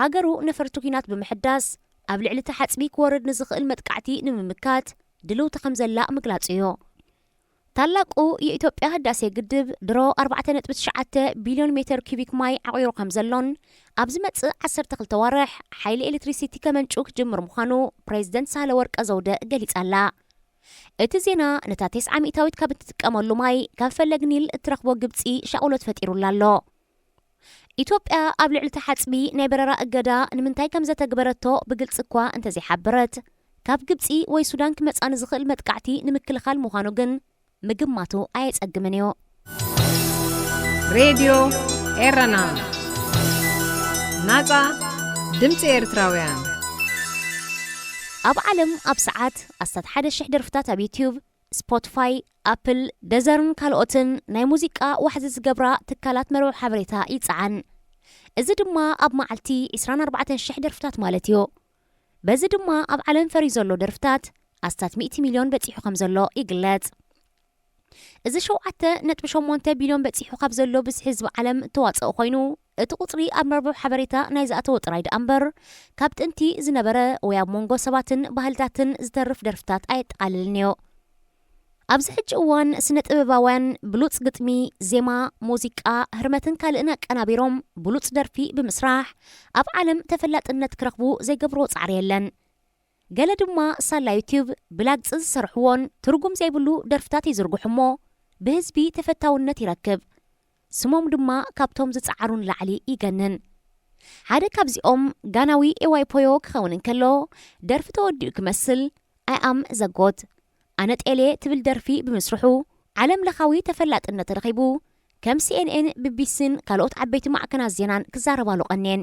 ሃገሩ ነፈርቲ ኩናት ብምሕዳስ ኣብ ልዕሊ እቲ ሓጽቢ ክወርድ ንዝኽእል መጥቃዕቲ ንምምካት ድልውቲ ከም ዘላ ምግላጽ እዩ ታላቁ የኢትዮጵያ ህዳሴ ግድብ ድሮ 4.9 ቢልዮን ሜትር ኩቢክ ማይ ዓቂሩ ከም ዘሎን ኣብ ዝመጽእ 12 ወርሕ ሓይሊ ኤሌክትሪሲቲ ከመንጩ ክጅምር ምዃኑ ፕሬዚደንት ሳህለወርቅ ዘውዴ ገሊጻላ እቲ ዜና ነታ 900 ካብ እትጥቀመሉ ማይ ካብ ፈለግ ኒል እትረኽቦ ግብፂ ሻቅሎት ፈጢሩላ ኣሎ ኢትዮጵያ ኣብ ልዕሊ እቲ ሓጽቢ ናይ በረራ እገዳ ንምንታይ ከም ዘተግበረቶ ብግልጽ እኳ እንተዘይሓበረት ካብ ግብፂ ወይ ሱዳን ክመጻ ንዝኽእል መጥቃዕቲ ንምክልኻል ምዃኑ ግን ምግማቱ ኣየጸግምን እዩ
ሬድዮ ኤረና ናጻ ድምፂ ኤርትራውያን
ኣብ ዓለም ኣብ ሰዓት ኣስታት 1,000 ደርፍታት ኣብ ዩቲዩብ ስፖቲፋይ ኣፕል ደዘርን ካልኦትን ናይ ሙዚቃ ዋሕዚ ዝገብራ ትካላት መርበብ ሓበሬታ ይጸዓን እዚ ድማ ኣብ መዓልቲ 24,000 ደርፍታት ማለት እዩ በዚ ድማ ኣብ ዓለም ፈሪ ዘሎ ደርፍታት ኣስታት 100 ሚልዮን በፂሑ ከም ዘሎ ይግለጽ እዚ 7.8 ቢልዮን በፂሑ ካብ ዘሎ ብዝሒ ህዝቢ ዓለም ተዋፅኦ ኮይኑ እቲ ቁፅሪ ኣብ መርበብ ሓበሬታ ናይ ዝኣተወ ጥራይ ደኣ እምበር ካብ ጥንቲ ዝነበረ ወይ ኣብ መንጎ ሰባትን ባህልታትን ዝተርፍ ደርፍታት ኣየጠቃልልን እዮ። ኣብዚ ሕጂ እዋን ስነ ጥበባውያን ብሉፅ ግጥሚ፣ ዜማ፣ ሙዚቃ፣ ህርመትን ካልእን ኣቀናቢሮም ብሉፅ ደርፊ ብምስራሕ ኣብ ዓለም ተፈላጥነት ክረኽቡ ዘይገብሮ ፃዕሪ የለን። ገለ ድማ ሳላ ዩቲዩብ ብላግፂ ዝሰርሕዎን ትርጉም ዘይብሉ ደርፍታት ይዝርግሑ እሞ ብህዝቢ ተፈታውነት ይረክብ። ስሞም ድማ ካብቶም ዝፀዓሩን ላዕሊ ይገንን። ሓደ ካብዚኦም ጋናዊ ኤዋይ ፖዮ ክኸውን እንከሎ ደርፊ ተወዲኡ ክመስል ኣይ ኣም ዘጎት ኣነ ጤሌ ትብል ደርፊ ብምስርሑ ዓለም ለኻዊ ተፈላጥነት ረኺቡ ከም ሲኤንኤን ቢቢሲን ካልኦት ዓበይቲ ማዕከናት ዜናን ክዛረባሉ ቀንየን።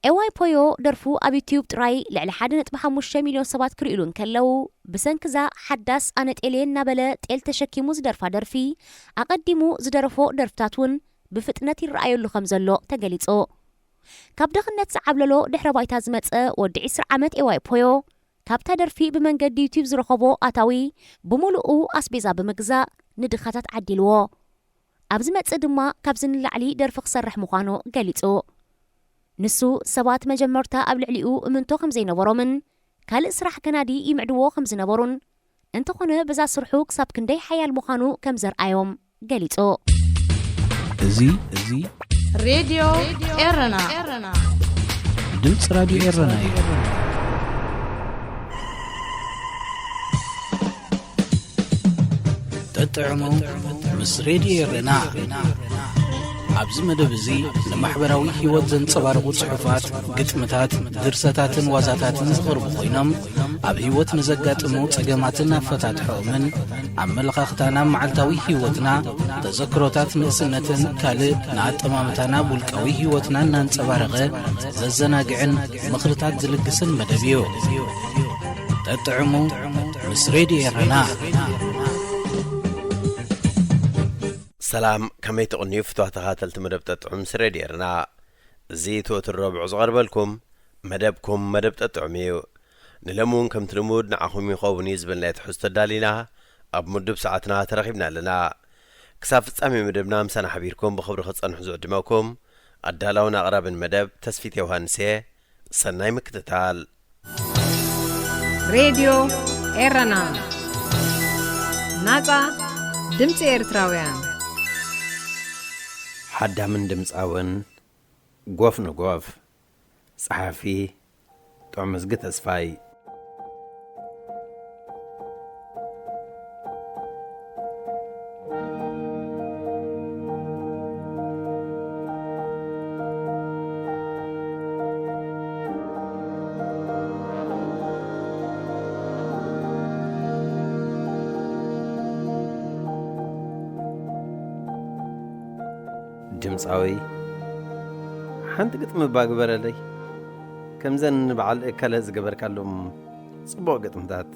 ኤዋይ ፖዮ ደርፉ ኣብ ዩቲዩብ ጥራይ ልዕሊ 1.5 ሚልዮን ሰባት ክርእሉ እንከለው ብሰንክዛ ሓዳስ ኣነ ጤሌ እናበለ ጤል ተሸኪሙ ዝደርፋ ደርፊ ኣቐዲሙ ዝደረፎ ደርፍታት እውን ብፍጥነት ይረኣየሉ ከም ዘሎ ተገሊጹ። ካብ ድኽነት ዝዓብለሎ ድሕረ ባይታ ዝመፀ ወዲ 20 ዓመት ኤዋይ ፖዮ ካብታ ደርፊ ብመንገዲ ዩቲዩብ ዝረኸቦ ኣታዊ ብምሉኡ ኣስቤዛ ብምግዛእ ንድኻታት ዓዲልዎ። ኣብዚ መፅእ ድማ ካብ ዝንላዕሊ ደርፊ ክሰርሕ ምዃኑ ገሊጹ። ንሱ ሰባት መጀመርታ ኣብ ልዕሊኡ እምንቶ ከም ዘይነበሮምን ካልእ ስራሕ ከናዲ ይምዕድዎ ከም ዝነበሩን እንተኾነ በዛ ስርሑ ክሳብ ክንደይ ሓያል ምዃኑ ከም ዘርኣዮም ገሊጹ።
እዚ
ሬድዮ ኤረና
ድምፂ ራድዮ ኤረና እዩ። ተጥዕሙ ምስ ሬድዮ ኤረና ኣብዚ መደብ እዚ ንማሕበራዊ ህይወት ዘንጸባርቑ ጽሑፋት፣ ግጥምታት፣ ድርሰታትን ዋዛታትን ዝቐርቡ ኮይኖም ኣብ ህይወት ንዘጋጥሙ ጸገማትን ኣፈታትሖምን ኣመለኻኽታና መዓልታዊ ህይወትና ተዘክሮታት ንእስነትን ካልእ ንኣጠማምታና ውልቃዊ ህይወትና እናንጸባረቐ ዘዘናግዕን ምኽርታት ዝልግስን መደብ እዩ። ተጥዕሙ ምስ ሬድዮ ኤረና።
ሰላም ከመይ ተቕንዩ ፍትዋት ተኻተልቲ መደብ ጠጥዑም ምስ ሬድዮ ኤረና። እዚ ትወትር ረብዑ ዝቐርበልኩም መደብኩም መደብ ጠጥዑም እዩ። ንለሙን ከምቲ ልሙድ ንዓኹም ይኸውን እዩ ዝብልና ትሕዝቶ ኣዳሊና ኣብ ምድብ ሰዓትና ተረኺብና ኣለና። ክሳብ ፍጻሜ መደብና ምሳና ሓቢርኩም ብኽብሪ ክጸንሑ ዝዕድመኩም ኣዳላውን ኣቕራብን መደብ ተስፊት ዮሃንስ እየ። ሰናይ ምክትታል።
ሬድዮ ኤረና ናጻ ድምፂ ኤርትራውያን
ሓዳምን ድምፃውን ጎፍ ንጎፍ ጸሓፊ ጥዑምዝጊ ተስፋይ ድምፃዊ ሓንቲ ግጥሚ ባግበረለይ ከምዘን በዓል እከለ ዝገበርካሎም ጽቡቕ ግጥምታት።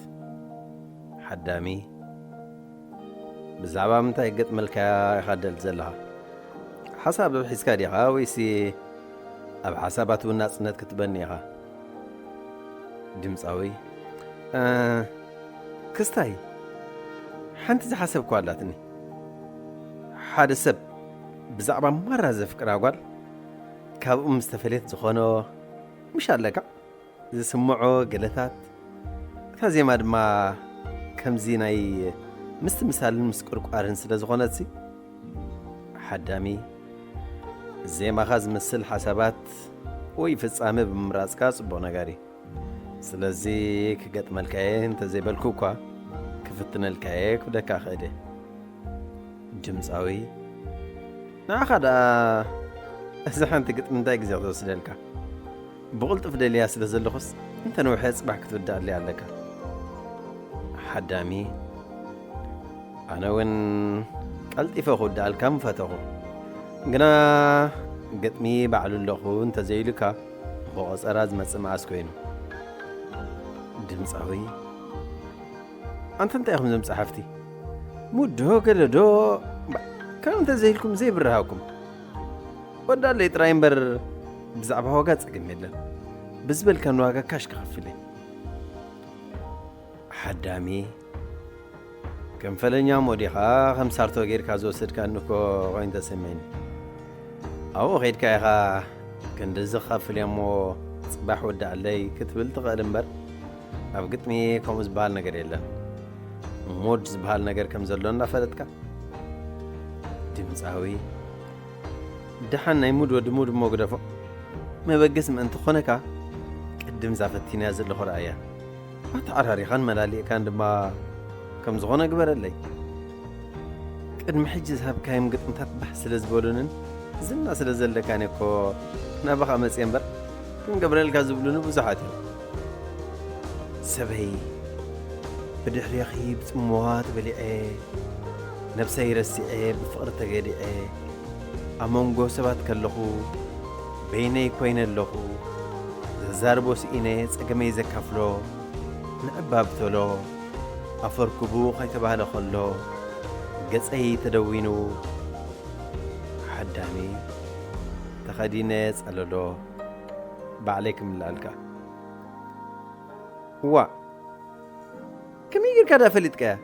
ሓዳሚ ብዛዕባ ምንታይ ገጥመልካ ኢኻ ደል ዘለኻ? ሓሳብ ሒዝካ ዲኻ ወይሲ ኣብ ሓሳባት እውን ናጽነት ክትበኒ ኢኻ? ድምፃዊ ክስታይ ሓንቲ ዝሓሰብኳ ኣላትኒ። ሓደ ሰብ ብዛዕባ ማራ ዘፍቅራ ጓል ካብኡ ምስ ተፈለየት ዝኾኖ ምሽ ኣለካ ዝስምዖ ገለታት። እታ ዜማ ድማ ከምዚ ናይ ምስቲ ምሳልን ምስ ቁርቋርን ስለ ዝኾነትሲ ሓዳሚ ዜማኻ ዝመስል ሓሳባት ወይ ፍጻመ ብምምራጽካ ጽቡቕ ነገር እዩ። ስለዚ ክገጥመልካየ እንተዘይበልኩ እኳ ክፍትነልካየ ክብደካ ኽእደ። ድምፃዊ ንዓኻ ደኣ እዚ ሓንቲ ግጥሚ እንታይ ግዜ ክትወስደልካ? ብቕልጡፍ ደልያ ስለ ዘለኹስ እንተነውሐ ጽባሕ ክትውዳእ ኣለካ። ሓዳሚ ኣነ እውን ቀልጢፈ ክውዳእልካ ምፈተኹ፣ ግና ግጥሚ ባዕሉ ኣለኹ እንተዘይሉካ ብቖፀራ ዝመጽእ መዓስ ኮይኑ። ድምፃዊ አንተ እንታይ ኢኹም ዞም ጸሓፍቲ? ሙዶ ገለዶ ከም እንተዘይልኩም ዘይብርሃኩም ወዳለይ ጥራይ እምበር ብዛዕባ ዋጋ ፀግም የለን ብዝበልከን ዋጋ ካሽ ክኸፍለ። ሓዳሚ كم فلنيا موديخا خم سارتو غير كازو سدكا نكو غين تسمين أو غير كايغا كندزخا فليمو صباح ودع علي كتبل تغلمبر أب قطمي كم زبال نجر يلا مود زبال نجر كم زلون نفلتك دمزاوي دحنا يمود ودمود موقدفو ما بقسم أنت خونك قدم زافتين يا زل خرايا ما تعراري خان ملالي كان دما كم زغونه قبر لي قدم حجز هاب كايم قطمتات بحث لزبولونن زلنا سلازل كان يكو نابخ امصين بر كن قبرل كازبلونو بزحات سبي بدحري اخي بتموات بلي نفسي رسي بفقر تغدي امونغو سبات كلخو بيني كوين اللخو زاربوس إني تقمي زكفلو نقبابتلو أفركبو خيتبه لخلو قصي تدوينو حدامي تخديني تسألولو بعليكم اللالكا وا كم يجر كذا فلتك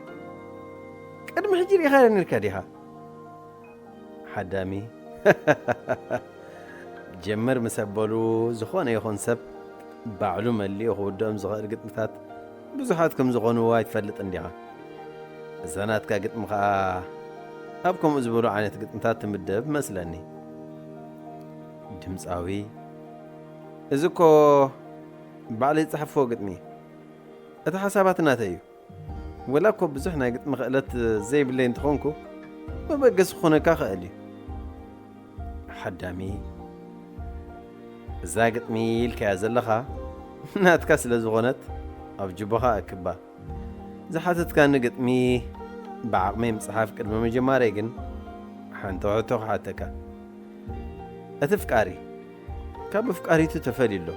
قد محجري خير نركديها حدامي جمر مسبلو زخونه يخون سب بعلو ملي قدام زغير قطمتات بزحات كم زغونو وايد فلت انديها زنات كا قطم خا ابكم ازبرو عينت قطمتات تمدب مسلني دمصاوي ازكو بعلي صحفو قطمي اتا حساباتنا تيو ولا كو بزحنا قطم خلت زي بلين تخونكو ما بقس خونكا خالي حدامي زاقت ميل كازلخا ناتكا سلازغونت أب جبخا أكبا زحاتت كان قطمي بعقمي مصحاف قدم مجماري جن حنتوعتو حاتكا أتفكاري كاب فكاري تتفادي له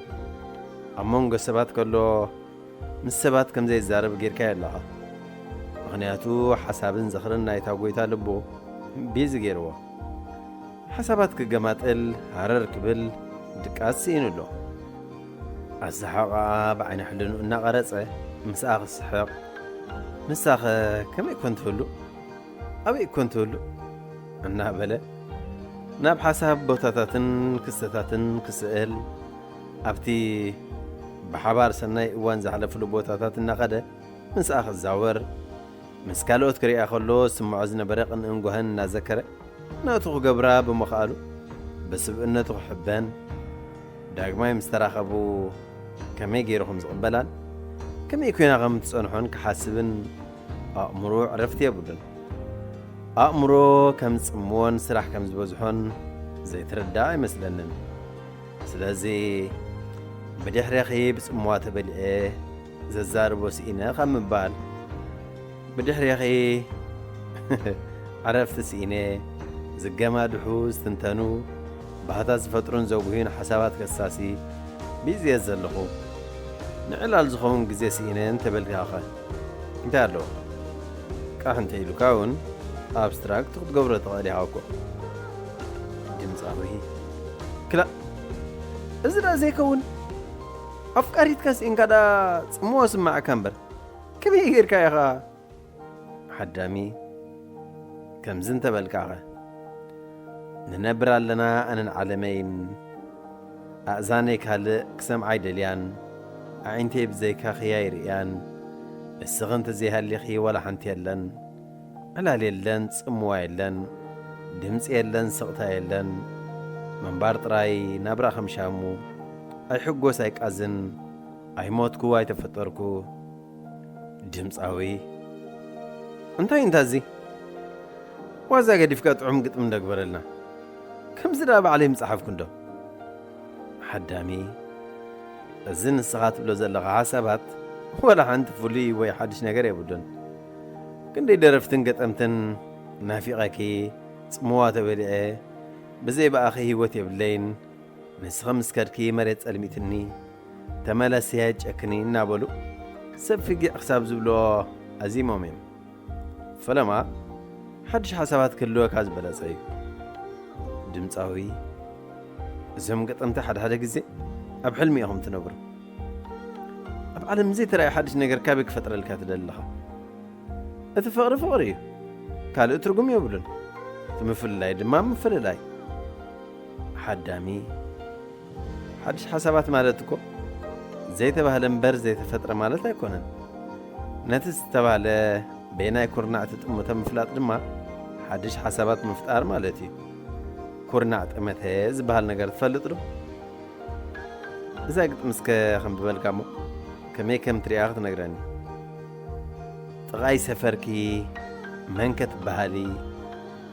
أمونغ السبات كله من السبات كم زي الزارب غير كاي لها أغنياتو حسابن زخرنا يتاقويتا لبو بيز غيروا حساباتك جماتل هرر كبل دكاسين له الزحقة بعين حلن النقرصة مساخ السحق مساخ كم يكون تقوله أبي يكون تقوله أنا بلا ناب حساب بوتاتن كستاتن كسئل أبتي بحبار سنة وان زحلف له بوتاتن نقدة مساخ الزاور مسكالوت كري أخلو سمع عزنا بريق أن انقهن نذكره ناتو قبرا بمخالو بس بأنتو حبان داقماي مستراخبو كمي جيروهم زقبلان كمي يكون غم تصنحون كحاسبن أأمرو عرفتي يا بودن أأمرو كم تسمون سراح كم زبوزحون زي ترداي مثلنن سلازي بديح ريخي بسموات بالإيه ززار بوسينا خم بال بديح ريخي عرفت سيني زقما دحوز تنتنو بهذا زفترون زوجين حسابات قصاصي بيزي يزلقو نعلال زخون قزي سينين تبلغي آخر انتهالو كاحن تيلو كاون ابستراكت تخد قبرة غالي هاوكو جمز آوهي كلا ازرا زي كون أفكاري تكاس إن كدا مواسم مع كامبر كم يغير كايخا حدامي كم زنت بالكاغا ننبر لنا أن العالمين أعزانيك هل كسم عيدليان عينتي بزيكا خيايريان السغنت زي هاللي خي ولا حنتي لن على ليلن صموا يلن دمص يلن سقطا يلن منبار طراي نبرا خمشامو اي حقو سايقازن اي موتكو اي تفطركو دمصاوي انتازي وازا قديف كطعم قطم ندغبرلنا كم زراب عليه مصحف كندو حدامي الزن السغات بلو زلغ حسابات ولا حنت فولي وي حدش نغير يبدون كندي درفتن قطمتن نافقاكي صمواته بدئ بزي باخي هوتي بلين نسخم سكركي مريت علميتني تملس ياج اكني نابلو سفقي حساب زبلو ازيمومين فلما حدش حسابات كله كاز بلاصي دمصاوي زم قطمت حد غزي اب حلمي هم تنبر اب عالم زي ترى حدش نغير كابك فتره الكات دلها فقري ካልእ ትርጉም የብሉን ትምፍልላይ ድማ ምፍልላይ ሓዳሚ ሓድሽ ሓሳባት ማለት እኮ ዘይተባህለ እምበር ዘይተፈጥረ ማለት ኣይኮነን ነቲ ዝተባህለ በናይ ኩርናዕቲ ጥሙተ ምፍላጥ ድማ ሓድሽ ሓሳባት ምፍጣር ማለት እዩ ኩርናዕ ጥመተ ዝበሃል ነገር ትፈልጥ ዶ እዛ ግጥም እስከ ከም ብበልካሞ ከመይ ከም ትሪኣ ክትነግረኒ ጥቓይ ሰፈርኪ መንከት ባህሊ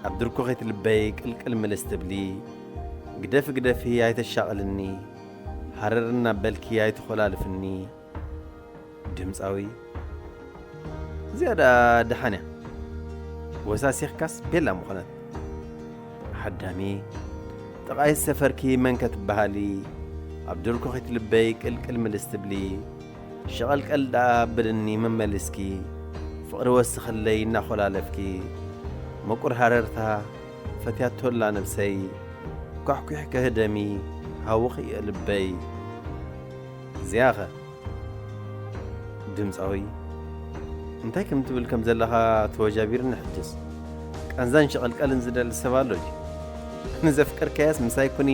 ኣብ ድርኮ ኸይትልበይ ቅልቅል ምልስ ትብሊ ግደፊ ኣይተሻቕልኒ ሃረርና በልኪ ኣይትኾላልፍኒ ድምፃዊ ዝያዳ ድሓንያ ወሳሲኽካስ ቤላ ምኾነት ሓዳሚ ጥቓይ ሰፈርኪ መንከት ባህሊ ኣብ ድርኮ ኸይትልበይ ቅልቅል ምልስ ትብሊ ሸቐልቀልዳ ብልኒ መመልስኪ ፍቕሪ ወስኸለይ እናኾላለፍኪ መቁር ሃረርታ ፈትያቶላ ነብሰይ ኳሕኩሕ ከህደሚ ሃውኽ እየ ልበይ እዚያኸ ድምፃዊ እንታይ ከም ትብል ከም ዘለኻ ተወጃቢር ንሕድስ ቃንዛን ሸቐልቀልን ዝደሊ ሰብ ኣሎ ንዘፍቅርካያስ ምሳይ ኩኒ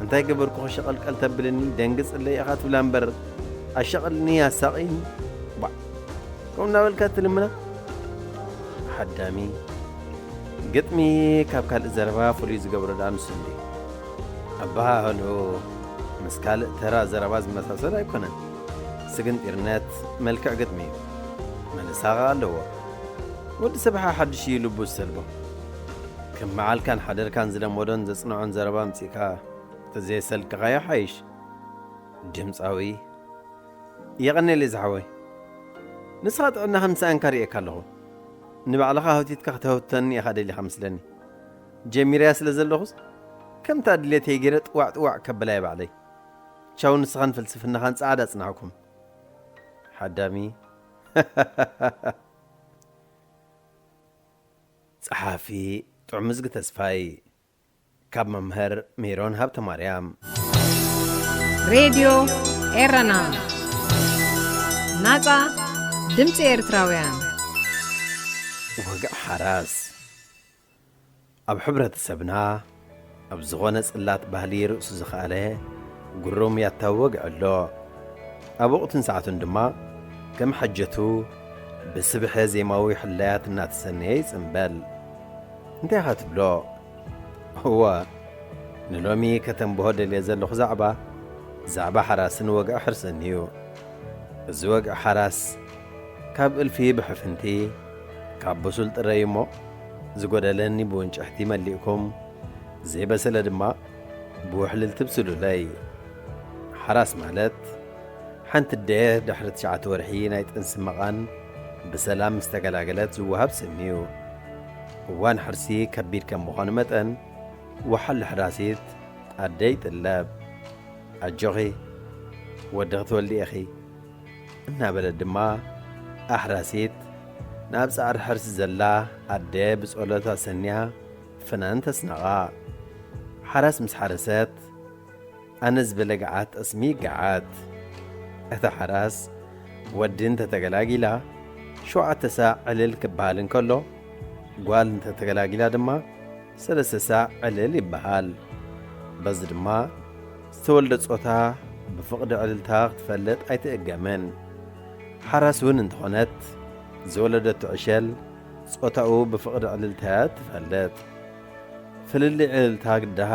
እንታይ ገበርኩ ሸቐልቀል ተብልኒ ደንግጽለይ ኢኻ ትብላ እምበር ኣሸቐልኒ ኣሳቒኒ ከምኡ እናበልካ ትልምና ሓዳሚ ግጥሚ ካብ ካልእ ዘረባ ፍሉይ ዝገብሮ ዳ ንሱ እንዲ ኣባህሉ ምስ ካልእ ተራ ዘረባ ዝመሳሰል ኣይኮነን ስግንጢርነት መልክዕ ግጥሚ እዩ መለሳኻ ኣለዎ ወዲ ሰብሓ ሓድሽ እዩ ልቡ ዝሰልቦ ከም መዓልካን ሓደርካን ዝለመዶን ዘጽንዖን ዘረባ ምፂእካ ተዘየሰልክኻዮ ሓይሽ ድምፃዊ የቐነለ ዝሓወይ ንስኻ ጥዕና ከምስኣንካ ርኤካ ኣለኹ ንባዕልኻ ሃውቲትካ ክትህውተኒ ኢኻ ደሊኻ ምስለኒ ጀሚርያ ስለ ዘለኹስ ከምታ ድሌተይ ገይረ ጥዋዕ ከበላይ ባዕለይ ቻው ንስኻን ፍልስፍናኻን ጻዕዳ ጽናዕኩም ሓዳሚ ጸሓፊ ጥዑምዝጊ ተስፋይ ካብ መምህር ሜሮን ሃብተ ማርያም
ሬድዮ ኤረና ናጻ ድምፂ ኤርትራውያን
ወግዕ ሓራስ ኣብ ሕብረተሰብና ኣብ ዝኾነ ጽላት ባህሊ ርእሱ ዝኸኣለ ጉሩም ያታወግዕ ኣሎ ኣብ ወቕትን ሰዓቱን ድማ ከም ሓጀቱ ብስብሐ ዜማዊ ሕላያት እናተሰነየ ይጽምበል እንታይ ኢኻ ትብሎ እወ ንሎሚ ከተንብሆ ደልየ ዘለኹ ዛዕባ ሓራስን ወግዕ ሕርስን እዩ እዚ ወግዕ ሓራስ ካብ እልፊ ብሕፍንቲ ካብ ብሱል ጥረይ እሞ ዝጐደለኒ ብውንጭሕቲ መሊእኩም ዘይበሰለ ድማ ብውሕልል ትብስሉለይ ሓራስ ማለት ሓንቲ ደየ ድሕሪ 9 ወርሒ ናይ ጥንሲ መቓን ብሰላም ምስ ተገላገለት ዝወሃብ ስም እዩ እዋን ሕርሲ ከቢድ ከም ምዃኑ መጠን ወሓሊ ሕራሲት ኣደይ ጥለብ ኣጆኺ ወዲ ክትወልዲ ኢኺ እናበለት ድማ ኣሕራሲት ናብ ጻዕሪ ሕርሲ ዘላ ኣደ ብጸሎታ ሰንያ ፍናን ተስነቓ ሓራስ ምስ ሓረሰት ኣነ ዝበለ ገዓት ጠስሚ ገዓት እታ ሓራስ ወዲ እንተተገላጊላ 7 ሳዕ ዕልል ክበሃል እንከሎ ጓል እንተተገላጊላ ድማ 3 ሳዕ ዕልል ይበሃል በዚ ድማ ዝተወልደ ጾታ ብፍቕዲ ዕልልታ ክትፈልጥ ኣይትእገምን ሓራስ እውን እንተኾነት ዝወለደቱ ዕሸል ጾታኡ ብፍቕዲ ዕልልታ ትፈልጥ ፍልሊ ዕልልታ ግዳህ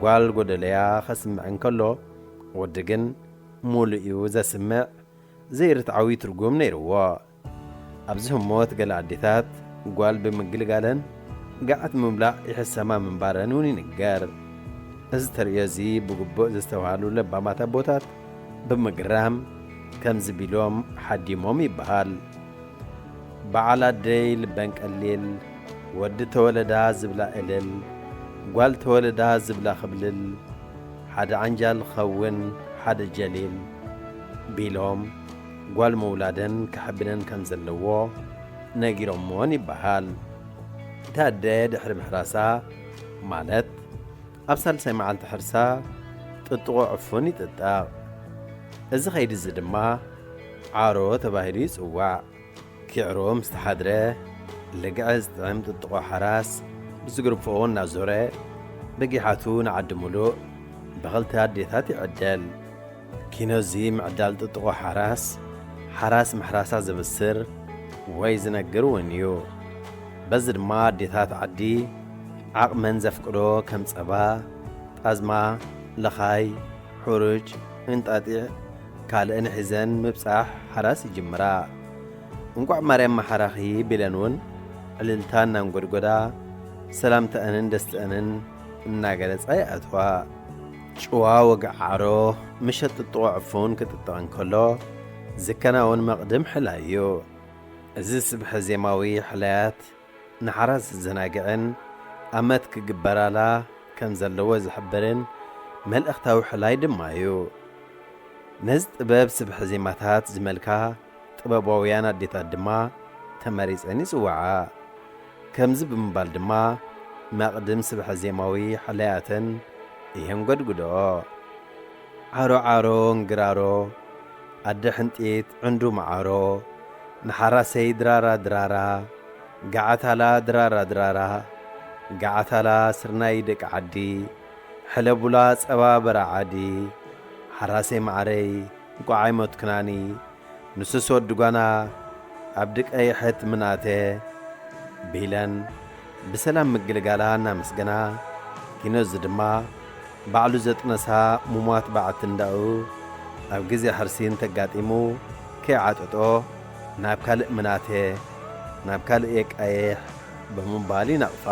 ጓል ጐደለያ ኸስምዕ እንከሎ ወዲ ግን ሙሉእ እዩ ዘስምዕ ዘይርትዓዊ ትርጉም ነይርዎ ኣብዚ ህሞት ገለ ኣዴታት ጓል ብምግልጋለን ገዓት ምምላእ ይሕሰማ ምንባረን እውን ይንገር እዚ ተርእዮ እዚ ብግቡእ ዝተባሃሉ ለባማት ኣቦታት ብምግራም ከምዚ ቢሎም ሓዲሞም ይበሃል በዓል ኣደይ ልበን ቀሊል ወዲ ተወለዳ ዝብላ እልል ጓል ተወለዳ ዝብላ ኽብልል ሓደ ዓንጃል ኸውን ሓደ ጀሊል ቢሎም ጓል መውላደን ክሕብነን ከም ዘለዎ ነጊሮምዎን ይበሃል እታ ኣደ ድሕሪ ምሕራሳ ማለት ኣብ ሳልሳይ መዓልቲ ሕርሳ ጥጥቆ ዕፉን ይጥጣቕ እዚ ኸይዲ እዚ ድማ ዓሮ ተባሂሉ ይጽዋዕ كعروم استحادرة لقعز طعمت الطقو حراس بزقرب فوقون نازورة بقي حاتون عد ملوء بغلتها ديثاتي عدل كينو زي معدال الطقو حراس محراسا زبسر ويزنا قرونيو بزر ما ديثات عدي عق منزف قرو كم صبا أزما لخاي حرج انتقاطع كالئن حزن مبصح حراس يجمرا እንቋዕ ማርያም ማሐራኺ ቢለንውን ዕልልታን ናንጎድጎዳ ሰላምተአንን ደስትአንን እናገለጸ አትዋ ጭዋ ወግዓሮ ምሸት ጥጥዖፉን ክትጠቐን ከሎ ዝከናውን መቕድም ሕላዩ እዚ ስብሐ ዜማዊ ሕላያት ንሓራስ ዝዘናግዕን ኣመት ክግበራላ ከም ዘለዎ ዝሕብርን መልእኽታዊ ሕላይ ድማ እዩ ነዚ ጥበብ ስብሐ ዜማታት ዝመልካ ጥበባውያን ኣዴታት ድማ ተመሪፀን ይጽውዓ ከምዚ ብምባል ድማ መቕድም ስብሐ ዜማዊ ሕላያትን እየን ጐድጉዶ ዓሮ ዓሮ እንግራሮ ኣደ ሕንጢት ዕንዱ መዓሮ ንሓራሰይ ድራራ ድራራ ገዓታላ ድራራ ድራራ ገዓታላ ስርናይ ደቂ ዓዲ ሕለቡላ ጸባ በራዓዲ ሓራሰይ ማዕረይ እንቋዓይ ሞትክናኒ ንስሶ ድጓና ኣብ ድቀይሕት ምናቴ ቢለን ብሰላም ምግልጋላ እናመስገና ኪኖዝ ድማ ባዕሉ ዘጥነሳ ሙሟት ባዓት እንዳኡ ኣብ ግዜ ሕርሲን ተጋጢሙ ከይዓጠጦ ናብ ካልእ ምናቴ ናብ ካልእ የቃየሕ ብምባል ይነቕፋ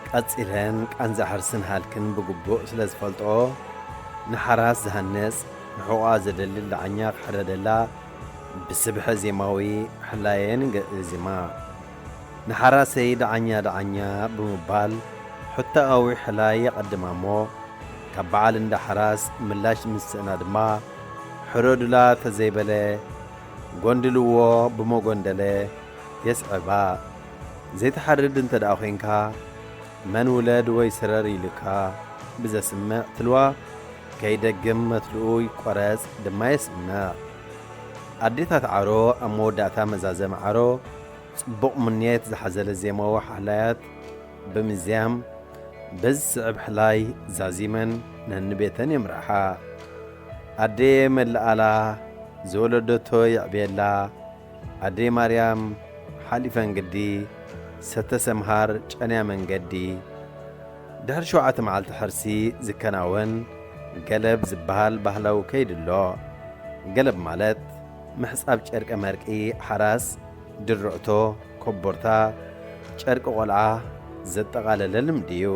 ቀጺለን ቃንዛ ሕርስን ሃልክን ብግቡእ ስለ ዝፈልጦ ንሓራስ ዝሃነጽ ንሕቑኣ ዘደልል ዳዓኛ ክሕረደላ ብስብሐ ዜማዊ ሕላየን ገእዚማ ንሓራሰይ ዳዓኛ ዳዓኛ ብምባል ሕታኣዊ ሕላይ የቐድማ እሞ ካብ በዓል እንዳ ሓራስ ምላሽ ምስእና ድማ ሕረዱላ ተዘይበለ ጐንድልዎ ብመጐንደለ የስዕባ ዘይተሓርድ እንተ ደኣ ኾንካ መን ውለድ ወይ ስረር ኢልካ ብዘስምዕ ትልዋ ከይደግም መትልኡ ይቈረጽ ድማ የስምዕ ኣዴታት ዓሮ ኣብ መወዳእታ መዛዘም ዓሮ ጽቡቕ ምንየት ዝሓዘለ ዜማዊ ሕላያት ብምዝያም በዚ ስዕብ ሕላይ ዛዚመን ነንቤተን የምርሓ ኣዴ መልኣላ ዘወለደቶ ይዕብየላ ኣዴ ማርያም ሓሊፈን ግዲ ሰተ ሰምሃር ጨንያ መንገዲ ድሕሪ 7 መዓልቲ ሕርሲ ዝከናወን ገለብ ዝበሃል ባህላዊ ከይድሎ ገለብ ማለት ምሕጻብ ጨርቀ መርቂ ሓራስ ድርዕቶ ኮቦርታ ጨርቂ ቆልዓ ዘጠቓለለ ልምዲ እዩ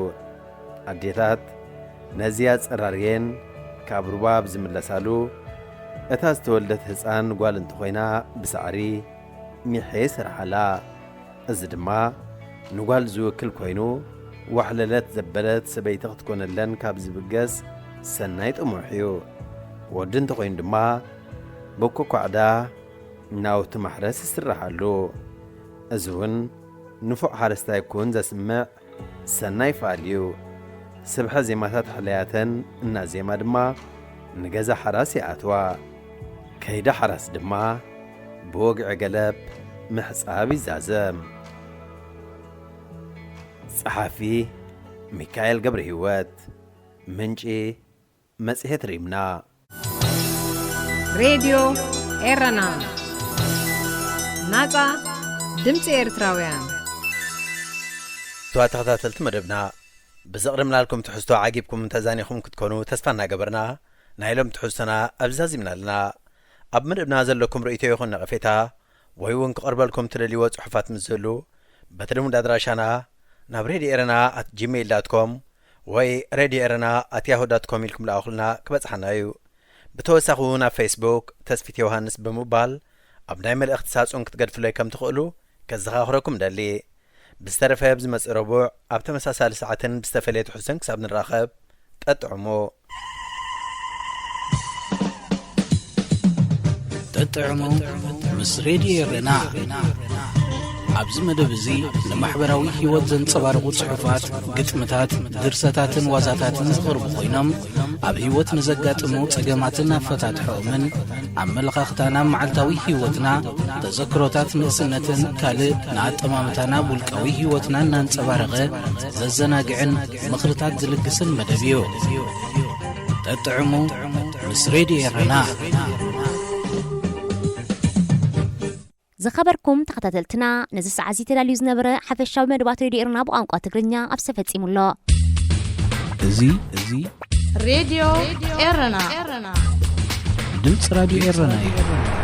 ኣዴታት ነዚያ ጸራርየን ካብ ሩባብ ዝምለሳሉ እታ ዝተወልደት ህፃን ጓል እንተኾይና ብሳዕሪ ሚሐ ስርሓላ እዚ ድማ ንጓል ዝውክል ኮይኑ ዋሕለለት ዘበለት ሰበይቲ ክትኮነለን ካብ ዝብገስ ሰናይ ጥሙሕ እዩ ወዲ እንተኾይኑ ድማ በኮኳዕዳ ናውቲ ማሕረስ ይስራሓሉ እዚ እውን ንፉዕ ሓረስታይ ኩን ዘስምዕ ሰናይ ፋል እዩ ስብሐ ዜማታት ሕላያተን እናዜማ ድማ ንገዛ ሓራስ ይኣትዋ ከይዳ ሓራስ ድማ ብወግዒ ገለብ ምሕጻብ ይዛዘም ጸሓፊ ሚካኤል ገብረ ሕይወት ምንጪ መጽሔት ሪምና
ሬድዮ ኤረና ናጻ ድምፂ ኤርትራውያን
ተኸታተልቲ መደብና ብዘቕድምና ልኩም ትሕዝቶ ዓጊብኩም ተዛኒኹም ክትኮኑ ተስፋ እናገበርና ናይሎም ትሕዝቶና ኣብዛዚምና ኣለና ኣብ መደብና ዘለኩም ርእይቶ ይኹን ነቐፌታ ወይ እውን ክቐርበልኩም ትደልይዎ ጽሑፋት ምስ ዘሉ በትልሙድ ኣድራሻና ናብ ሬድዮ ኤረና @gmail.com ወይ ሬድዮ ኤረና @yahoo.com ኢልኩም ለኣኹልና ክበጽሓና እዩ ብተወሳኺ እውን ኣብ ፌስቡክ ተስፊት ዮሃንስ ብምባል ኣብ ናይ መልእኽቲ ሳጹን ክትገድፍለይ ከም ትኽእሉ ከዘኻኽረኩም ደሊ ብዝተረፈ ብዝመጽእ ረቡዕ ኣብ ተመሳሳሊ ሰዓትን ብዝተፈለየ ትሕዝቶን ክሳብ ንራኸብ ጠጥዕሙ
ጠጥዕሙ ምስ ሬድዮ ኤረና ኣብዚ መደብ እዚ ንማሕበራዊ ህይወት ዘንጸባርቑ ጽሑፋት ግጥምታት ድርሰታትን ዋዛታትን ዝቐርቡ ኮይኖም ኣብ ህይወት ንዘጋጥሙ ጸገማትን ኣፈታትሖምን ኣመለኻኽታና መዓልታዊ ህይወትና ተዘክሮታት ንእስነትን ካልእ ንኣጠማምታና ውልቃዊ ህይወትና እናንጸባረቐ ዘዘናግዕን ምኽርታት ዝልግስን መደብ እዩ። ተጥዕሙ ምስ ሬድዮ ኤረና።
ዝኸበርኩም ተኸታተልትና ነዚ ሰዓት እዚ ተዳልዩ ዝነበረ ሓፈሻዊ መደባት ሬድዮ ኤረና ብቋንቋ ትግርኛ ኣብ ተፈጺሙሎ
እዚ
ሬድዮ ኤረና
ድምፂ ራድዮ ኤረና እዩ።